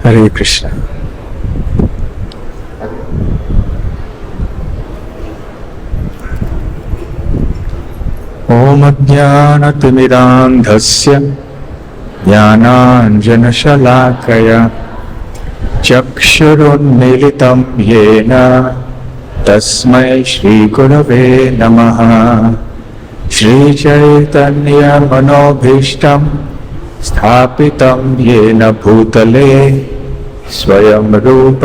हरे कृष्ण। ओम अज्ञानतिमिरान्धस्य ज्ञानाञ्जनशलाकया चक्षुरुन्मीलितं येन तस्मै श्रीगुरवे नमः। श्रीचैतन्यमनोभीष्टं स्थापितं येन भूतले स्वयं रूप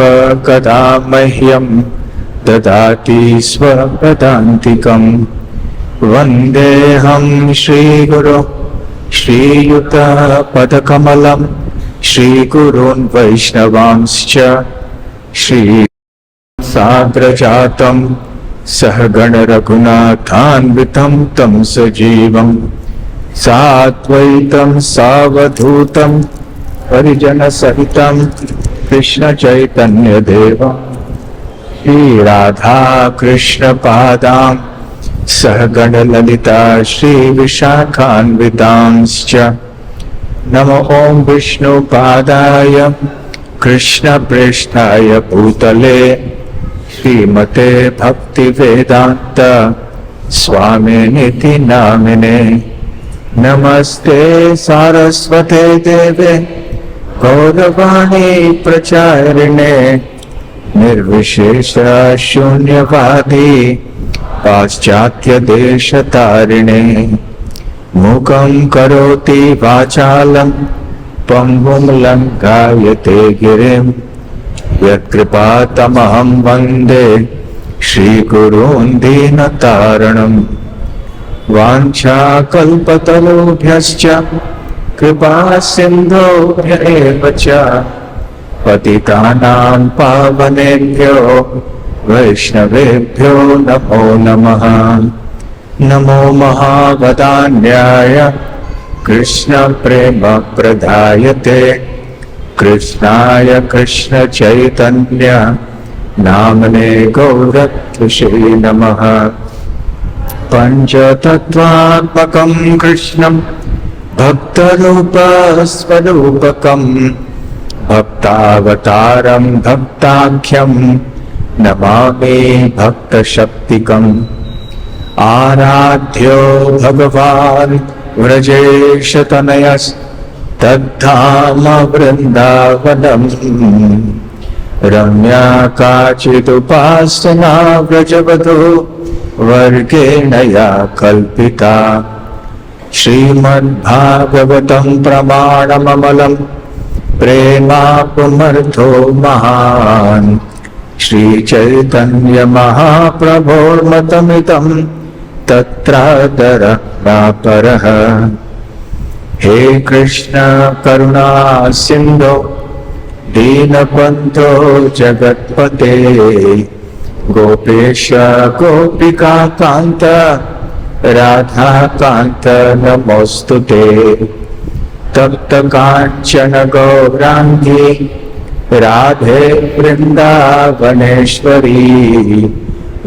कदा मह्यं ददाति स्वपदान्तिकम्। वन्देऽहं श्रीगुरो श्रीयुतपदकमलं श्रीगुरून् वैष्णवांश्च श्रीसाग्रजातं सहगण रघुनाथान्वितं तं सजीवं साद्वैतं सावधूतं परिजनसहितं कृष्णचैतन्यदेवं श्रीराधाकृष्णपादां सहगण ललिता श्रीविशाखान्वितांश्च। नमो ओं विष्णुपादाय कृष्णप्रेष्ठाय भूतले श्रीमते भक्तिवेदान्त स्वामिनिति नामिने। नमस्ते सारस्वते देवे गौरवाणी प्रचारिणे निर्विशेष शून्यवादी पाश्चात्य देशतारिणे। मूकं करोति वाचालं पंगुं लंघयते गिरिं यत्कृपातमहं वन्दे श्रीगुरून् दीनतारिणम्। वाञ्छाकल्पतरुभ्यश्च कृपा सिन्धुभ्य एव च पतितानां पावनेभ्यो वैष्णवेभ्यो नमो नमः। नमो महावदान्याय कृष्ण प्रेम प्रदायते कृष्णाय कृष्ण चैतन्य नामने गौरत्वसे नमः। पंचतत्वात्मकं कृष्णं भक्तरूपस्वरूपकं भक्तावतारं भक्ताख्यं नमामि भक्तशक्तिकम्। आराध्यो भगवान् व्रजेशतनयस्तद्धाम वृन्दावनम्। रम्या काचिदुपासना व्रजवधू वर्गेण या कल्पिता। श्रीमद्भागवतं प्रमाणममलं प्रेमापुमर्थो महान्। श्रीचैतन्य महाप्रभोर्मतमितं तत्रादरः। हे कृष्ण करुणा सिन्धो दीनबन्धो जगत्पते गोपेश गोपिका कान्त राधा कान्त नमोस्तुते। तप्त काञ्चन गौराङ्गी राधे वृन्दावनेश्वरी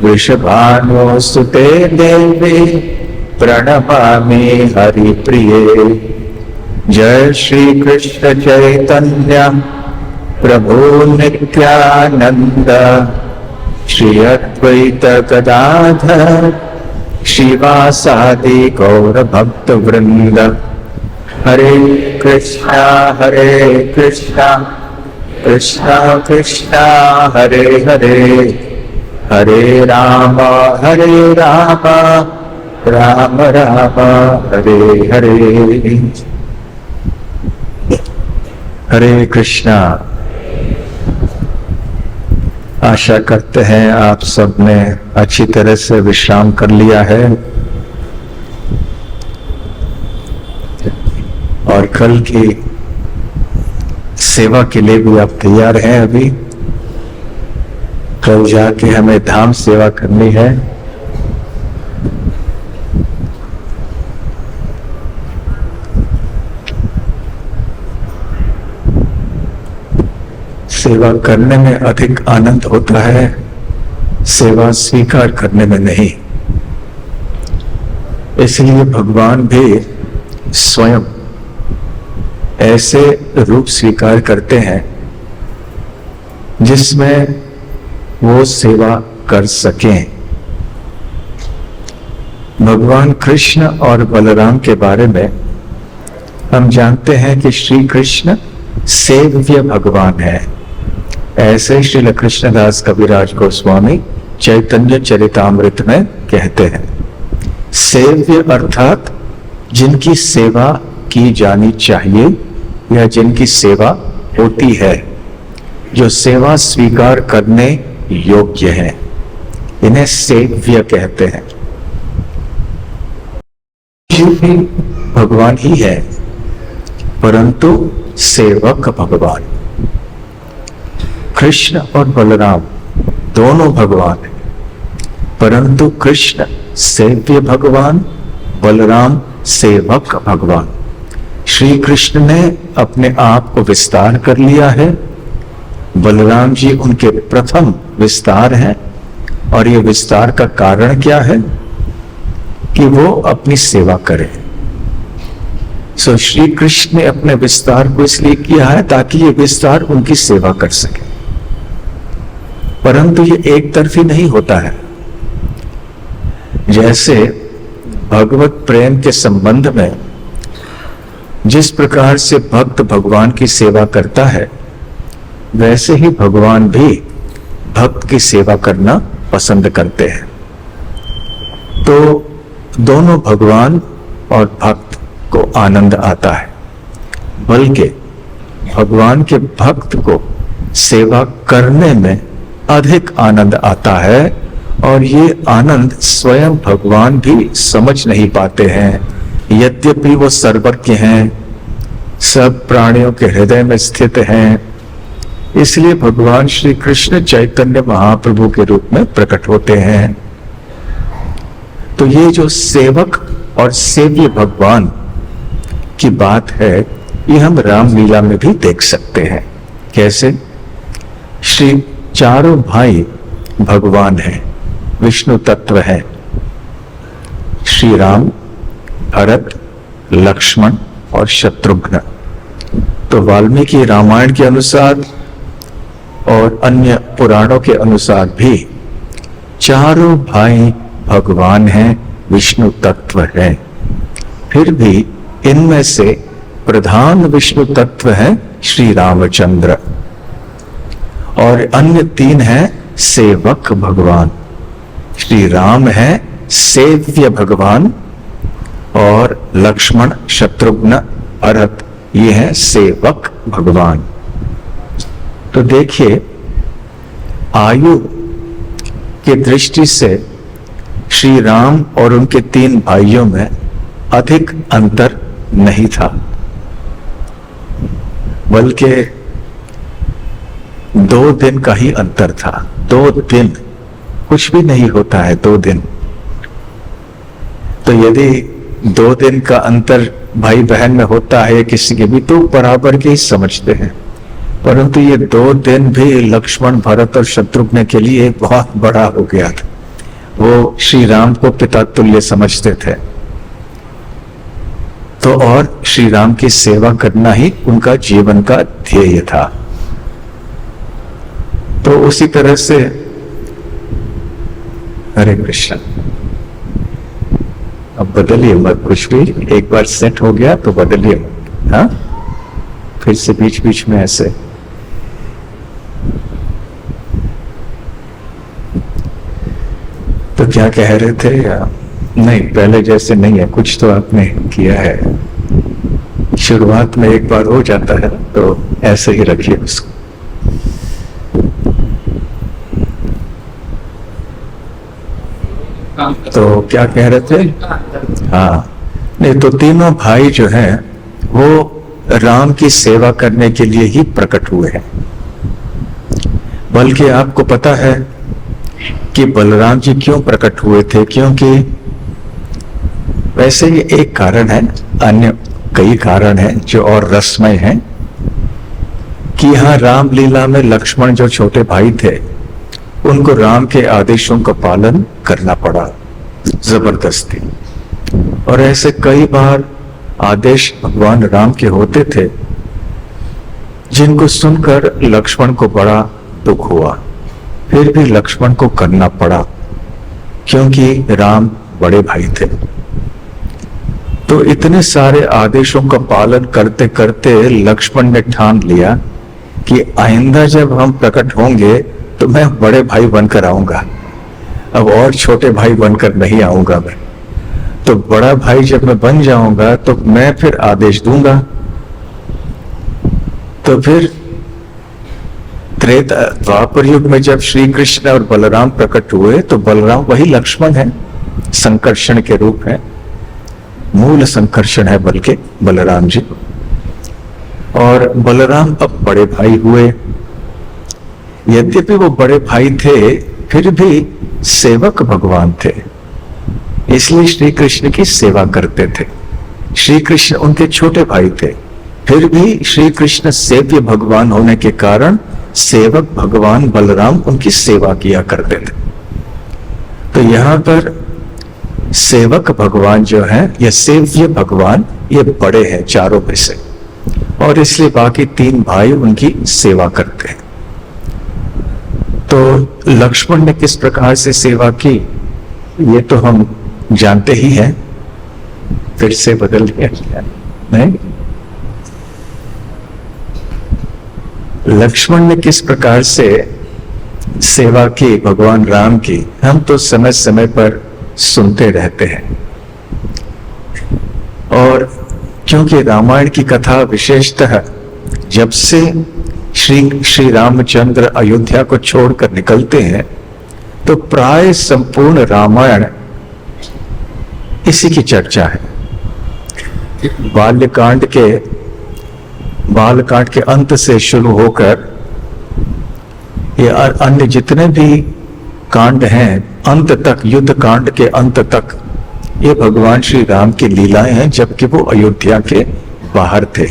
वृषभानुसुते देवी प्रणमामि हरिप्रिये। जय श्री कृष्ण चैतन्य प्रभु नित्यानंद श्री अद्वैत गदाधर श्रीवासादि गौर भक्त वृंद। हरे कृष्णा कृष्णा कृष्णा हरे हरे हरे राम राम राम हरे हरे। हरे कृष्णा। आशा करते हैं आप सब ने अच्छी तरह से विश्राम कर लिया है और कल की सेवा के लिए भी आप तैयार हैं। अभी कल जाके हमें धाम सेवा करनी है। सेवा करने में अधिक आनंद होता है, सेवा स्वीकार करने में नहीं। इसलिए भगवान भी स्वयं ऐसे रूप स्वीकार करते हैं जिसमें वो सेवा कर सकें। भगवान कृष्ण और बलराम के बारे में हम जानते हैं कि श्री कृष्ण सेव्य भगवान है। ऐसे श्रील कृष्णदास कविराज गोस्वामी चैतन्य चरितामृत में कहते हैं, सेव्य अर्थात जिनकी सेवा की जानी चाहिए या जिनकी सेवा होती है, जो सेवा स्वीकार करने योग्य है, इन्हें सेव्य कहते हैं। शिव भी भगवान ही है, परंतु सेवक भगवान। कृष्ण और बलराम दोनों भगवान हैं, परंतु कृष्ण सेव्य भगवान, बलराम सेवक भगवान। श्री कृष्ण ने अपने आप को विस्तार कर लिया है, बलराम जी उनके प्रथम विस्तार हैं। और ये विस्तार का कारण क्या है? कि वो अपनी सेवा करें। सो श्री कृष्ण ने अपने विस्तार को इसलिए किया है ताकि ये विस्तार उनकी सेवा कर सके। परंतु ये एक तरफी नहीं होता है। जैसे भगवत प्रेम के संबंध में जिस प्रकार से भक्त भगवान की सेवा करता है, वैसे ही भगवान भी भक्त की सेवा करना पसंद करते हैं। तो दोनों भगवान और भक्त को आनंद आता है, बल्कि भगवान के भक्त को सेवा करने में अधिक आनंद आता है। और ये आनंद स्वयं भगवान भी समझ नहीं पाते हैं, यद्यपि वो सर्वज्ञ हैं, सब प्राणियों के हृदय में स्थित हैं। इसलिए भगवान श्री कृष्ण चैतन्य महाप्रभु के रूप में प्रकट होते हैं। तो ये जो सेवक और सेव्य भगवान की बात है, ये हम रामलीला में भी देख सकते हैं। कैसे? श्री चारों भाई भगवान हैं, विष्णु तत्व है। श्री राम, भरत, लक्ष्मण और शत्रुघ्न। तो वाल्मीकि रामायण के अनुसार और अन्य पुराणों के अनुसार भी चारों भाई भगवान हैं, विष्णु तत्व है। फिर भी इनमें से प्रधान विष्णु तत्व है श्री रामचंद्र, और अन्य तीन हैं सेवक भगवान। श्री राम है सेव्य भगवान, और लक्ष्मण, शत्रुघ्न, भरत ये हैं सेवक भगवान। तो देखिए, आयु की दृष्टि से श्री राम और उनके तीन भाइयों में अधिक अंतर नहीं था, बल्कि 2 दिन का ही अंतर था। 2 दिन कुछ भी नहीं होता है। 2 दिन तो यदि 2 दिन का अंतर भाई बहन में होता है किसी के भी, तो बराबर के ही समझते हैं। परंतु ये 2 दिन भी लक्ष्मण, भरत और शत्रुघ्न के लिए बहुत बड़ा हो गया था। वो श्री राम को पिता तुल्य समझते थे, तो और श्री राम की सेवा करना ही उनका जीवन का ध्येय था। तो उसी तरह से हरे कृष्ण। अब बदलिए मत कुछ भी, एक बार सेट हो गया तो बदलिए मत। हाँ, फिर से बीच बीच में ऐसे। तो क्या कह रहे थे? नहीं, पहले जैसे नहीं है, कुछ तो आपने किया है। शुरुआत में एक बार हो जाता है तो ऐसे ही रखिए उसको। तो क्या कह रहे थे? हाँ, नहीं तो तीनों भाई जो हैं वो राम की सेवा करने के लिए ही प्रकट हुए हैं। बल्कि आपको पता है कि बलराम जी क्यों प्रकट हुए थे? क्योंकि वैसे ये एक कारण है, अन्य कई कारण हैं जो और रसमय हैं, कि यहाँ रामलीला में लक्ष्मण जो छोटे भाई थे, उनको राम के आदेशों का पालन करना पड़ा जबरदस्ती। और ऐसे कई बार आदेश भगवान राम के होते थे जिनको सुनकर लक्ष्मण को बड़ा दुख हुआ, फिर भी लक्ष्मण को करना पड़ा, क्योंकि राम बड़े भाई थे। तो इतने सारे आदेशों का पालन करते करते लक्ष्मण ने ठान लिया कि आइंदा जब हम प्रकट होंगे तो मैं बड़े भाई बनकर आऊंगा, अब और छोटे भाई बनकर नहीं आऊंगा मैं। तो बड़ा भाई जब मैं बन जाऊंगा तो मैं फिर आदेश दूंगा। तो फिर त्रेता द्वापर युग में जब श्री कृष्ण और बलराम प्रकट हुए तो बलराम वही लक्ष्मण है, संकर्षण के रूप है, मूल संकर्षण है बल्कि बलराम जी। और बलराम अब बड़े भाई हुए। यद्यपि वो बड़े भाई थे फिर भी सेवक भगवान थे, इसलिए श्री कृष्ण की सेवा करते थे। श्री कृष्ण उनके छोटे भाई थे, फिर भी श्री कृष्ण सेव्य भगवान होने के कारण सेवक भगवान बलराम उनकी सेवा किया करते थे। तो यहां पर सेवक भगवान जो है या सेव्य भगवान, ये बड़े हैं चारों में से, और इसलिए बाकी तीन भाई उनकी सेवा करते हैं। तो लक्ष्मण ने किस प्रकार से सेवा की ये तो हम जानते ही हैं, फिर से बदल दिया नहीं। लक्ष्मण ने किस प्रकार से सेवा की भगवान राम की, हम तो समय समय पर सुनते रहते हैं। और क्योंकि रामायण की कथा विशेषतः जब से श्री रामचंद्र अयोध्या को छोड़कर निकलते हैं तो प्राय संपूर्ण रामायण इसी की चर्चा है। बालकांड के अंत से शुरू होकर ये अन्य जितने भी कांड हैं अंत तक, युद्ध कांड के अंत तक, ये भगवान श्री राम की लीलाएं हैं, जबकि वो अयोध्या के बाहर थे।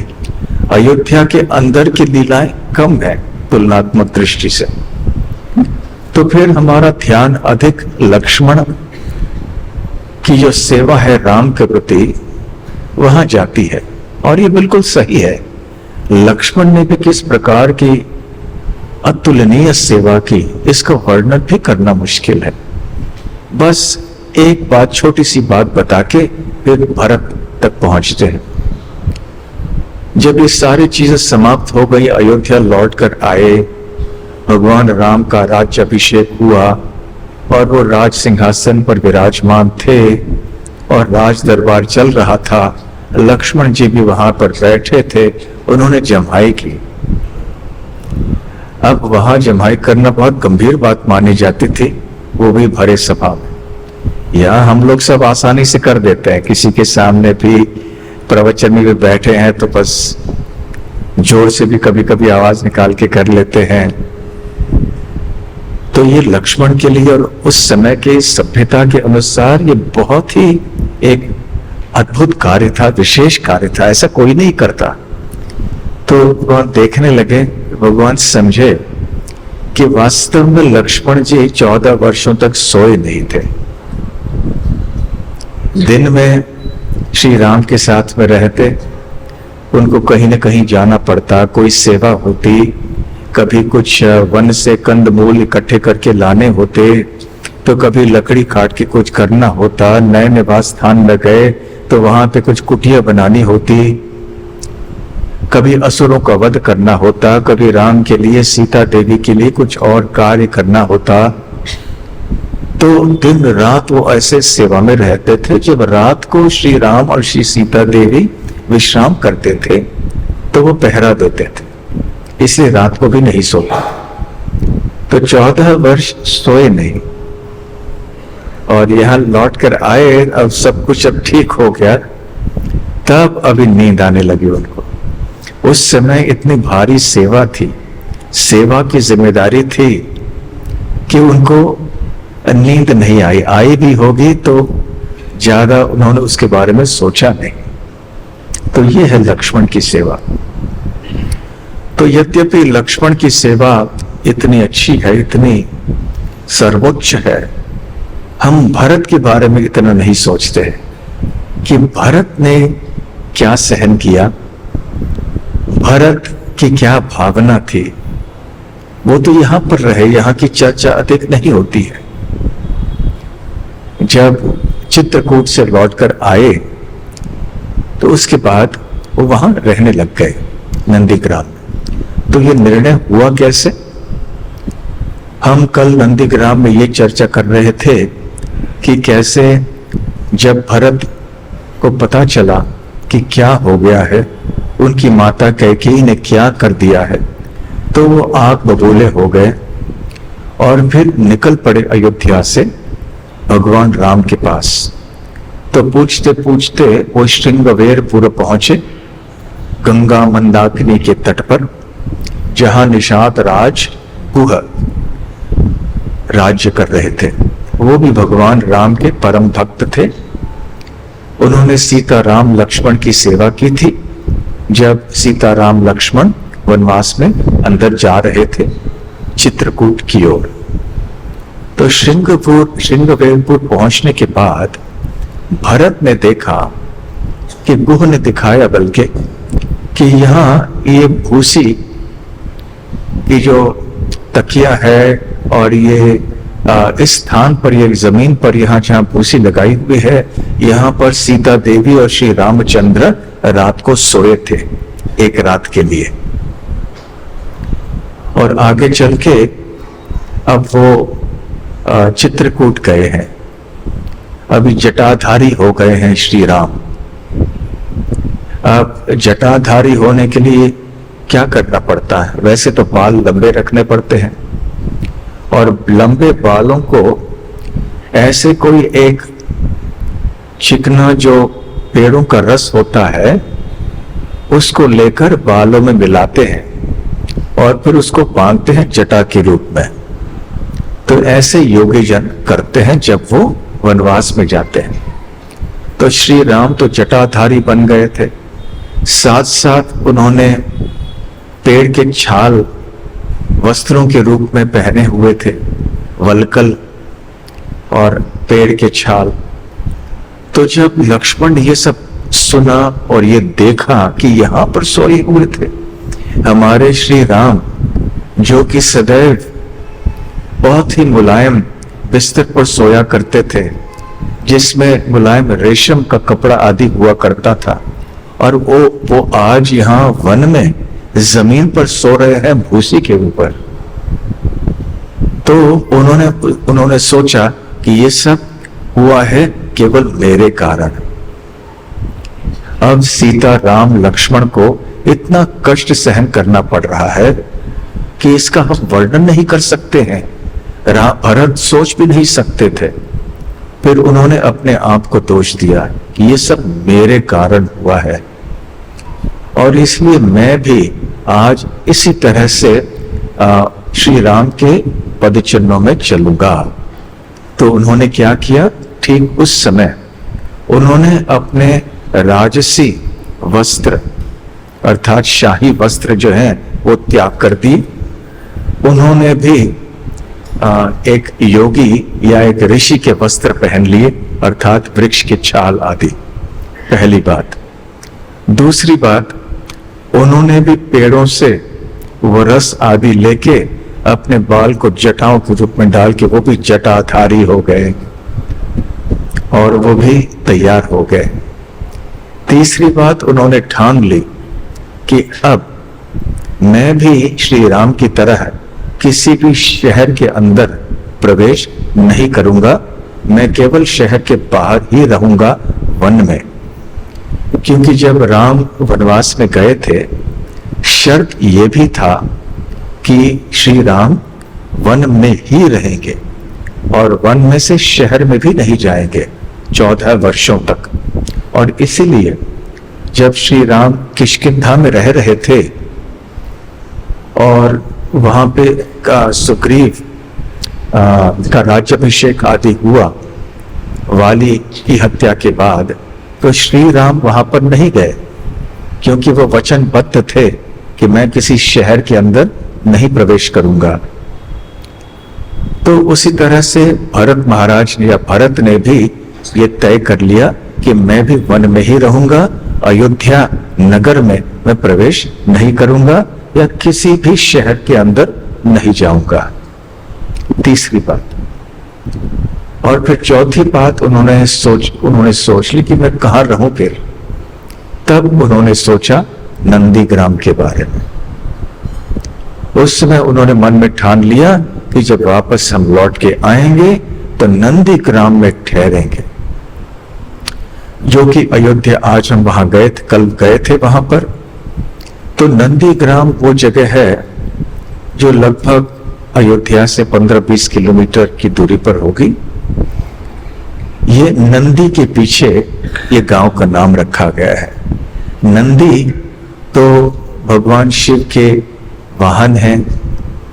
अयोध्या के अंदर की लीलाएं कम है तुलनात्मक दृष्टि से। तो फिर हमारा ध्यान अधिक लक्ष्मण की जो सेवा है राम के प्रति वहां जाती है, और ये बिल्कुल सही है। लक्ष्मण ने भी किस प्रकार की अतुलनीय सेवा की, इसका वर्णन भी करना मुश्किल है। बस एक बात, छोटी सी बात बता के फिर भरत तक पहुंचते हैं। जब ये सारी चीजें समाप्त हो गई, अयोध्या लौटकर आए, भगवान राम का राज्याभिषेक हुआ और वो राज सिंहासन पर विराजमान थे और राज दरबार चल रहा था। लक्ष्मण जी भी वहां पर बैठे थे, उन्होंने जमाई की। अब वहां जमाई करना बहुत गंभीर बात मानी जाती थी, वो भी भरे सभा में। यहाँ हम लोग सब आसानी से कर देते हैं, किसी के सामने भी प्रवचन में भी बैठे हैं तो बस जोर से भी कभी कभी आवाज निकाल के कर लेते हैं। तो ये लक्ष्मण के लिए और उस समय के सभ्यता के अनुसार ये बहुत ही एक अद्भुत कार्य था, विशेष कार्य था, ऐसा कोई नहीं करता। तो भगवान देखने लगे, भगवान समझे कि वास्तव में लक्ष्मण जी 14 वर्षों तक सोए नहीं थे। दिन में श्री राम के साथ में रहते, उनको कहीं न कहीं जाना पड़ता, कोई सेवा होती, कभी कुछ वन से कंदमूल इकट्ठे करके लाने होते, तो कभी लकड़ी काट के कुछ करना होता, नए निवास स्थान में गए तो वहां पे कुछ कुटिया बनानी होती, कभी असुरों का वध करना होता, कभी राम के लिए, सीता देवी के लिए कुछ और कार्य करना होता। तो दिन रात वो ऐसे सेवा में रहते थे। जब रात को श्री राम और श्री सीता देवी विश्राम करते थे तो वो पहरा देते थे, इसलिए रात को भी नहीं सोते। तो 14 वर्ष सोए नहीं, और यहाँ लौट कर आए, अब सब कुछ अब ठीक हो गया, तब अभी नींद आने लगी उनको। उस समय इतनी भारी सेवा थी, सेवा की जिम्मेदारी थी कि उनको नींद नहीं आई, आई भी होगी तो ज्यादा उन्होंने उसके बारे में सोचा नहीं। तो ये है लक्ष्मण की सेवा। तो यद्यपि लक्ष्मण की सेवा इतनी अच्छी है, इतनी सर्वोच्च है, हम भरत के बारे में इतना नहीं सोचते कि भरत ने क्या सहन किया, भरत की क्या भावना थी। वो तो यहां पर रहे, यहां की चर्चा अधिक नहीं होती है। जब चित्रकूट से लौटकर आए तो उसके बाद वो वहां रहने लग गए नंदीग्राम में। तो ये निर्णय हुआ कैसे? हम कल नंदीग्राम में ये चर्चा कर रहे थे कि कैसे जब भरत को पता चला कि क्या हो गया है, उनकी माता कैकेयी ने क्या कर दिया है, तो वो आग बबूले हो गए और फिर निकल पड़े अयोध्या से भगवान राम के पास। तो पूछते पूछते वो श्रृंगवेरपुर पहुंचे, गंगा मंदाकिनी के तट पर, जहां निषाद राज गुह राज्य कर रहे थे। वो भी भगवान राम के परम भक्त थे। उन्होंने सीता राम लक्ष्मण की सेवा की थी जब सीता राम लक्ष्मण वनवास में अंदर जा रहे थे चित्रकूट की ओर। तो श्रृंगवेरपुर पहुंचने के बाद भरत ने देखा कि गुह ने दिखाया बल्कि कि यहाँ ये भूसी की जो तकिया है और ये इस स्थान पर, ये जमीन पर यहाँ जहाँ भूसी लगाई हुई है, यहाँ पर सीता देवी और श्री रामचंद्र रात को सोए थे, एक रात के लिए। और आगे चल के अब वो चित्रकूट गए हैं, अभी जटाधारी हो गए हैं श्री राम। अब जटाधारी होने के लिए क्या करना पड़ता है? वैसे तो बाल लंबे रखने पड़ते हैं, और लंबे बालों को ऐसे कोई एक चिकना जो पेड़ों का रस होता है उसको लेकर बालों में मिलाते हैं और फिर उसको बांधते हैं जटा के रूप में। तो ऐसे योगी जन करते हैं जब वो वनवास में जाते हैं। तो श्री राम तो जटाधारी बन गए थे, साथ साथ उन्होंने पेड़ के छाल वस्त्रों के रूप में पहने हुए थे, वलकल और पेड़ के छाल। तो जब लक्ष्मण ने ये सब सुना और ये देखा कि यहां पर सोए हुए थे हमारे श्री राम, जो कि सदैव बहुत ही मुलायम बिस्तर पर सोया करते थे, जिसमें मुलायम रेशम का कपड़ा आदि हुआ करता था, और वो आज यहाँ वन में जमीन पर सो रहे हैं भूसी के ऊपर। तो उन्होंने सोचा कि ये सब हुआ है केवल मेरे कारण। अब सीता राम लक्ष्मण को इतना कष्ट सहन करना पड़ रहा है कि इसका हम वर्णन नहीं कर सकते हैं, भरत सोच भी नहीं सकते थे। फिर उन्होंने अपने आप को दोष दिया कि ये सब मेरे कारण हुआ है, और इसलिए मैं भी आज इसी तरह से श्री राम के पद चिन्हों में चलूंगा। तो उन्होंने क्या किया? ठीक उस समय उन्होंने अपने राजसी वस्त्र अर्थात शाही वस्त्र जो है वो त्याग कर दी। उन्होंने भी एक योगी या एक ऋषि के वस्त्र पहन लिए, अर्थात वृक्ष के छाल आदि। पहली बात। दूसरी बात, उन्होंने भी पेड़ों से वो रस आदि लेके अपने बाल को जटाओं के रूप में डाल के वो भी जटाधारी हो गए और वो भी तैयार हो गए। तीसरी बात, उन्होंने ठान ली कि अब मैं भी श्री राम की तरह किसी भी शहर के अंदर प्रवेश नहीं करूंगा, मैं केवल शहर के बाहर ही रहूंगा, वन में। क्योंकि जब राम वनवास में गए थे, शर्त ये भी था कि श्री राम वन में ही रहेंगे और वन में से शहर में भी नहीं जाएंगे 14 वर्षों तक। और इसीलिए जब श्री राम किष्किंधा में रह रहे थे और वहां पे सुग्रीव का राज्याभिषेक आदि हुआ वाली की हत्या के बाद, तो श्री राम वहां पर नहीं गए, क्योंकि वो वचनबद्ध थे कि मैं किसी शहर के अंदर नहीं प्रवेश करूंगा। तो उसी तरह से भरत महाराज ने या भरत ने भी ये तय कर लिया कि मैं भी वन में ही रहूंगा, अयोध्या नगर में मैं प्रवेश नहीं करूंगा या किसी भी शहर के अंदर नहीं जाऊंगा। तीसरी बात। और फिर चौथी बात उन्होंने सोच ली कि मैं कहाँ रहूं फिर। तब उन्होंने सोचा नंदीग्राम के बारे में। उस समय उन्होंने मन में ठान लिया कि जब वापस हम लौट के आएंगे तो नंदीग्राम में ठहरेंगे, जो कि अयोध्या, आज हम वहां गए थे, कल गए थे वहां पर। तो नंदीग्राम वो जगह है जो लगभग अयोध्या से 15-20 किलोमीटर की दूरी पर होगी। ये नंदी के पीछे ये गांव का नाम रखा गया है। नंदी तो भगवान शिव के वाहन हैं,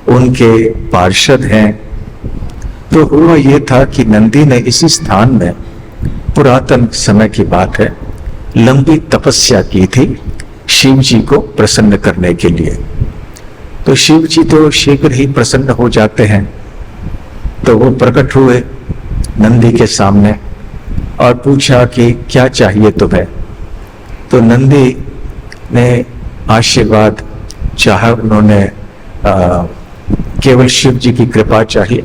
उनके पार्षद हैं। तो हुआ ये था कि नंदी ने इसी स्थान में, पुरातन समय की बात है, लंबी तपस्या की थी शिव जी को प्रसन्न करने के लिए। तो शिव जी तो शीघ्र ही प्रसन्न हो जाते हैं। तो वो प्रकट हुए नंदी के सामने और पूछा कि क्या चाहिए तुम्हें। तो नंदी ने आशीर्वाद चाहा, उन्होंने केवल शिव जी की कृपा चाहिए।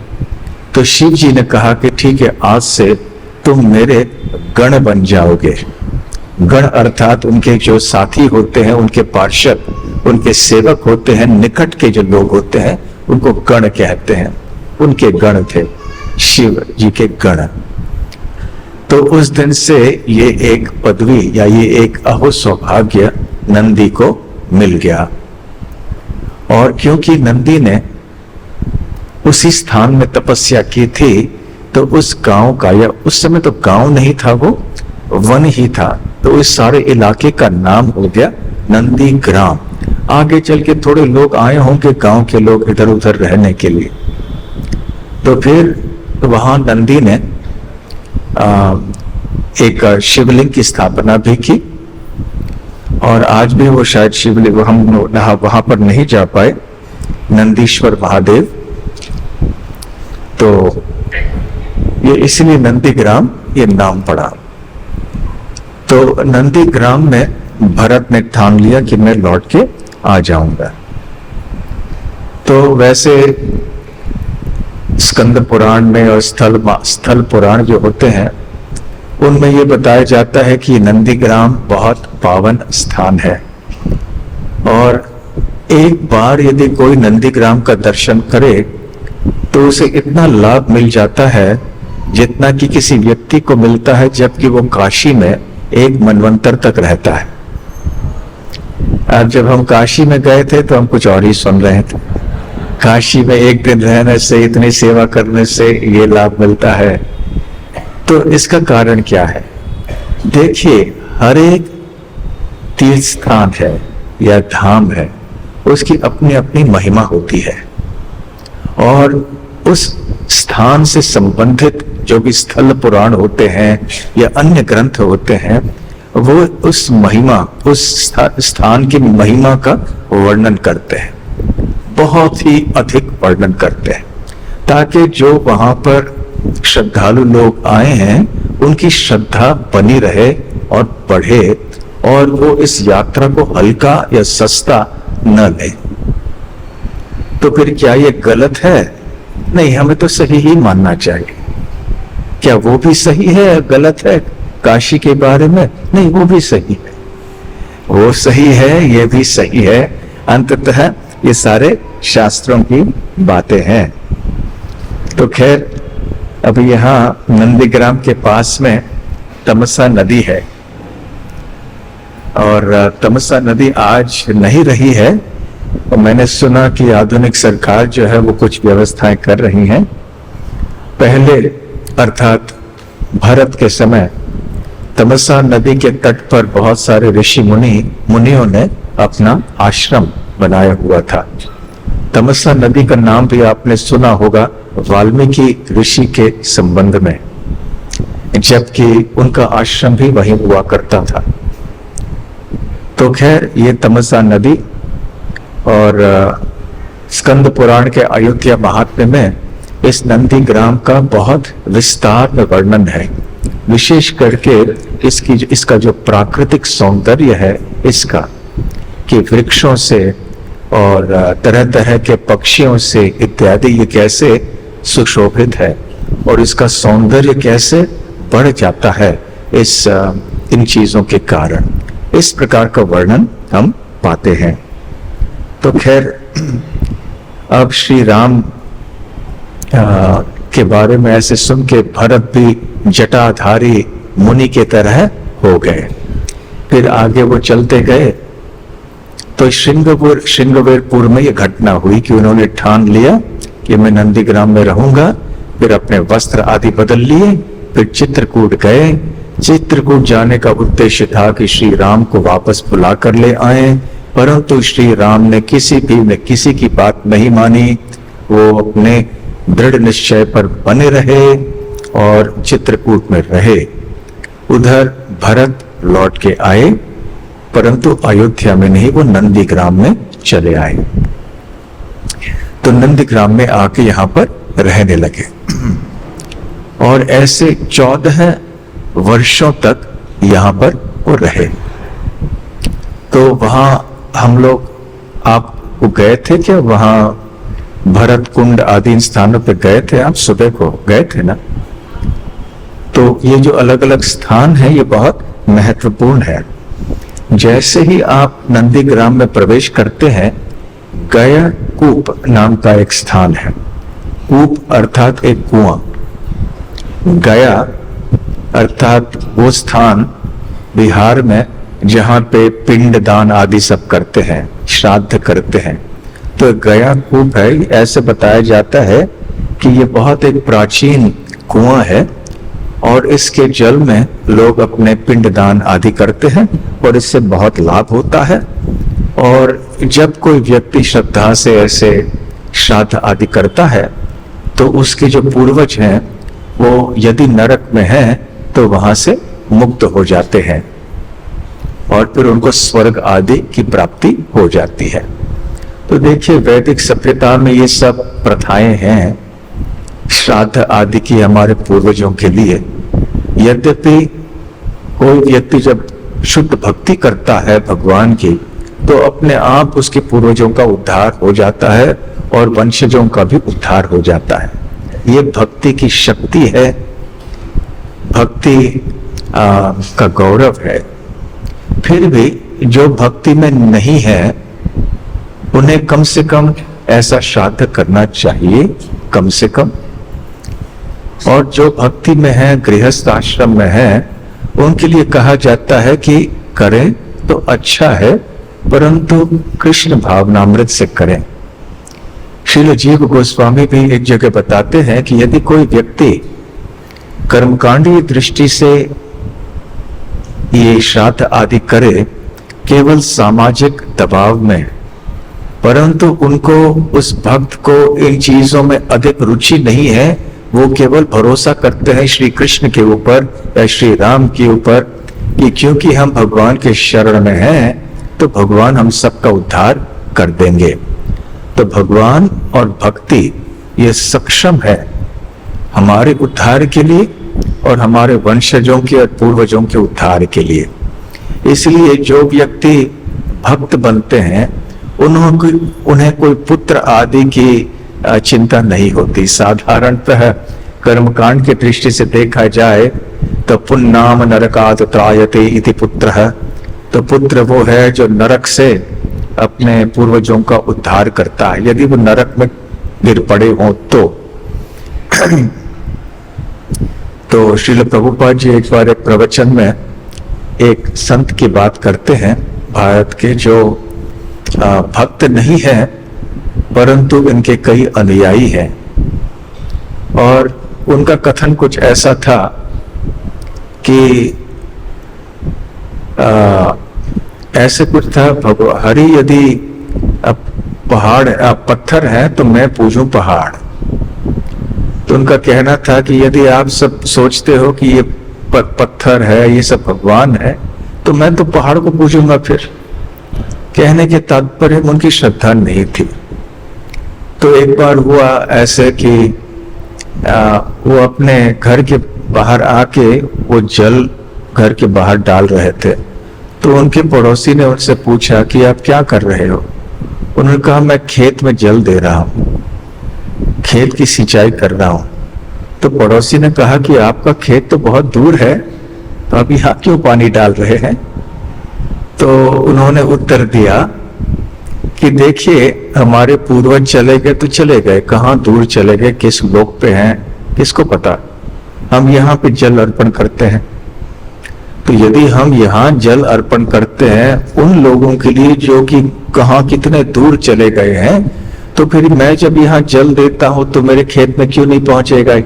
तो शिव जी ने कहा कि ठीक है, आज से तुम मेरे गण बन जाओगे। गण अर्थात उनके जो साथी होते हैं, उनके पार्षद, उनके सेवक होते हैं, निकट के जो लोग होते हैं उनको गण कहते हैं। उनके गण थे शिव जी के गण। तो उस दिन से ये एक पदवी या ये एक अहो सौभाग्य नंदी को मिल गया। और क्योंकि नंदी ने उसी स्थान में तपस्या की थी, तो उस गांव का, या उस समय तो गांव नहीं था, वो वन ही था, तो इस सारे इलाके का नाम हो गया नंदीग्राम। आगे चल के थोड़े लोग आए होंगे, गांव के लोग इधर उधर रहने के लिए। तो फिर वहां नंदी ने एक शिवलिंग की स्थापना भी की। और आज भी वो शायद शिवलिंग, हम वहां पर नहीं जा पाए, नंदीश्वर महादेव। तो ये इसलिए नंदीग्राम ये नाम पड़ा। तो नंदीग्राम में भरत ने ठान लिया कि मैं लौट के आ जाऊंगा। तो वैसे स्कंद पुराण में और स्थल पुराण जो होते हैं, उनमें ये बताया जाता है कि नंदीग्राम बहुत पावन स्थान है। और एक बार यदि कोई नंदीग्राम का दर्शन करे तो उसे इतना लाभ मिल जाता है जितना कि किसी व्यक्ति को मिलता है जबकि वो काशी में एक मनवंतर तक रहता है। अब जब हम काशी में गए थे तो हम कुछ और ही सुन रहे थे। काशी में एक दिन रहने से, इतनी सेवा करने से ये लाभ मिलता है। तो इसका कारण क्या है? देखिए, हर एक तीर्थ स्थान है या धाम है, उसकी अपनी अपनी महिमा होती है। और उस स्थान से संबंधित जो भी स्थल पुराण होते हैं या अन्य ग्रंथ होते हैं, वो उस महिमा, उस स्थान की महिमा का वर्णन करते हैं, बहुत ही अधिक वर्णन करते हैं, ताकि जो वहां पर श्रद्धालु लोग आए हैं उनकी श्रद्धा बनी रहे और बढ़े, और वो इस यात्रा को हल्का या सस्ता न ले। तो फिर क्या ये गलत है? नहीं, हमें तो सही ही मानना चाहिए। क्या वो भी सही है, गलत है काशी के बारे में? नहीं, वो भी सही है, वो सही है, ये भी सही है। अंततः ये सारे शास्त्रों की बातें हैं। तो खैर, अभी यहाँ नंदीग्राम के पास में तमसा नदी है, और तमसा नदी आज नहीं रही है। और मैंने सुना कि आधुनिक सरकार जो है वो कुछ व्यवस्थाएं कर रही हैं। पहले अर्थात भरत के समय तमसा नदी के तट पर बहुत सारे ऋषि मुनियों ने अपना आश्रम बनाया हुआ था। तमसा नदी का नाम भी आपने सुना होगा वाल्मीकि ऋषि के संबंध में, जबकि उनका आश्रम भी वहीं हुआ करता था। तो खैर, ये तमसा नदी और स्कंद पुराण के अयोध्या महात्म्य में इस नंदीग्राम का बहुत विस्तार में वर्णन है। विशेष करके इसका जो प्राकृतिक सौंदर्य है इसका, कि वृक्षों से और तरह तरह के पक्षियों से इत्यादि ये कैसे सुशोभित है और इसका सौंदर्य कैसे बढ़ जाता है इन चीजों के कारण। इस प्रकार का वर्णन हम पाते हैं। तो खैर अब श्री राम के बारे में ऐसे सुन के भरत भी जटाधारी मुनि के तरह हो गए। फिर आगे वो चलते गए तो श्रृंगवेरपुर में ये घटना हुई कि उन्होंने ठान लिया कि मैं नंदीग्राम में रहूंगा। फिर अपने वस्त्र आदि बदल लिए, फिर चित्रकूट गए। चित्रकूट जाने का उद्देश्य था कि श्री राम को वापस बुला कर ले आए, परंतु श्री राम ने किसी की बात नहीं मानी। वो अपने दृढ़ निश्चय पर बने रहे और चित्रकूट में रहे। उधर भरत लौट के आए, परंतु अयोध्या में नहीं, वो नंदीग्राम में चले आए। तो नंदीग्राम में आके यहाँ पर रहने लगे और ऐसे 14 वर्षों तक यहाँ पर वो रहे। तो वहां हम लोग आपको गए थे क्या? वहां भरत कुंड आदि स्थानों पे गए थे आप? सुबह को गए थे ना? तो ये जो अलग अलग स्थान है ये बहुत महत्वपूर्ण है। जैसे ही आप नंदीग्राम में प्रवेश करते हैं, गया कूप नाम का एक स्थान है। कूप अर्थात एक कुआं। गया अर्थात वो स्थान बिहार में जहाँ पे पिंड दान आदि सब करते हैं, श्राद्ध करते हैं। तो गया कूप है। ऐसे बताया जाता है कि ये बहुत एक प्राचीन कुआं है और इसके जल में लोग अपने पिंड दान आदि करते हैं और इससे बहुत लाभ होता है। और जब कोई व्यक्ति श्रद्धा से ऐसे श्राद्ध आदि करता है तो उसके जो पूर्वज हैं वो यदि नरक में हैं तो वहां से मुक्त हो जाते हैं और फिर उनको स्वर्ग आदि की प्राप्ति हो जाती है। तो देखिए वैदिक सभ्यता में ये सब प्रथाएं हैं श्राद्ध आदि की हमारे पूर्वजों के लिए। यद्यपि कोई व्यक्ति जब शुद्ध भक्ति करता है भगवान की तो अपने आप उसके पूर्वजों का उद्धार हो जाता है और वंशजों का भी उद्धार हो जाता है। ये भक्ति की शक्ति है, भक्ति का गौरव है। फिर भी जो भक्ति में नहीं है उन्हें कम से कम ऐसा श्राद्ध करना चाहिए, कम से कम। और जो भक्ति में है, गृहस्थ आश्रम में है, उनके लिए कहा जाता है कि करें तो अच्छा है, परंतु कृष्ण भावनामृत से करें। श्रील जीव गोस्वामी भी एक जगह बताते हैं कि यदि कोई व्यक्ति कर्मकांडी दृष्टि से ये श्राद्ध आदि करे केवल सामाजिक दबाव में, परंतु उनको उस भक्त को इन चीजों में अधिक रुचि नहीं है, वो केवल भरोसा करते हैं श्री कृष्ण के ऊपर या श्री राम के ऊपर कि क्योंकि हम भगवान के शरण में हैं तो भगवान हम सबका उद्धार कर देंगे। तो भगवान और भक्ति ये सक्षम है हमारे उद्धार के लिए और हमारे वंशजों के और पूर्वजों के उद्धार के लिए। इसलिए जो व्यक्ति भक्त बनते हैं उन्हें कोई पुत्र आदि की चिंता नहीं होती। साधारणतः कर्मकांड की दृष्टि से देखा जाए तो पुन्नाम नरकात् त्रायते इति पुत्रः, तो पुत्र वो है जो नरक से अपने पूर्वजों का उद्धार करता है, यदि वो नरक में गिर पड़े हों तो श्रील प्रभुपाद जी एक बार एक प्रवचन में एक संत की बात करते हैं भारत के जो भक्त नहीं है परंतु इनके कई अनुयायी हैं, और उनका कथन कुछ ऐसा था कि ऐसे कुछ था, हरि यदि पहाड़ पत्थर है तो मैं पूजूं पहाड़। तो उनका कहना था कि यदि आप सब सोचते हो कि ये पत्थर है, ये सब भगवान है, तो मैं तो पहाड़ को पूजूंगा। फिर कहने के तात्पर्य उनकी श्रद्धा नहीं थी। तो एक बार हुआ ऐसे कि वो अपने घर के बाहर आके वो जल घर के बाहर डाल रहे थे, तो उनके पड़ोसी ने उनसे पूछा कि आप क्या कर रहे हो। उन्होंने कहा मैं खेत में जल दे रहा हूं, खेत की सिंचाई कर रहा हूं। तो पड़ोसी ने कहा कि आपका खेत तो बहुत दूर है, तो आप यहां क्यों पानी डाल रहे हैं? तो उन्होंने उत्तर दिया कि देखिए, हमारे पूर्वज चले गए तो चले गए, कहां दूर चले गए, किस लोक पे हैं किसको पता, हम यहाँ पे जल अर्पण करते हैं। तो यदि हम यहाँ जल अर्पण करते हैं उन लोगों के लिए जो कि कहां कितने दूर चले गए हैं, तो फिर मैं जब यहाँ जल देता हूं तो मेरे खेत में क्यों नहीं पहुंचेगा?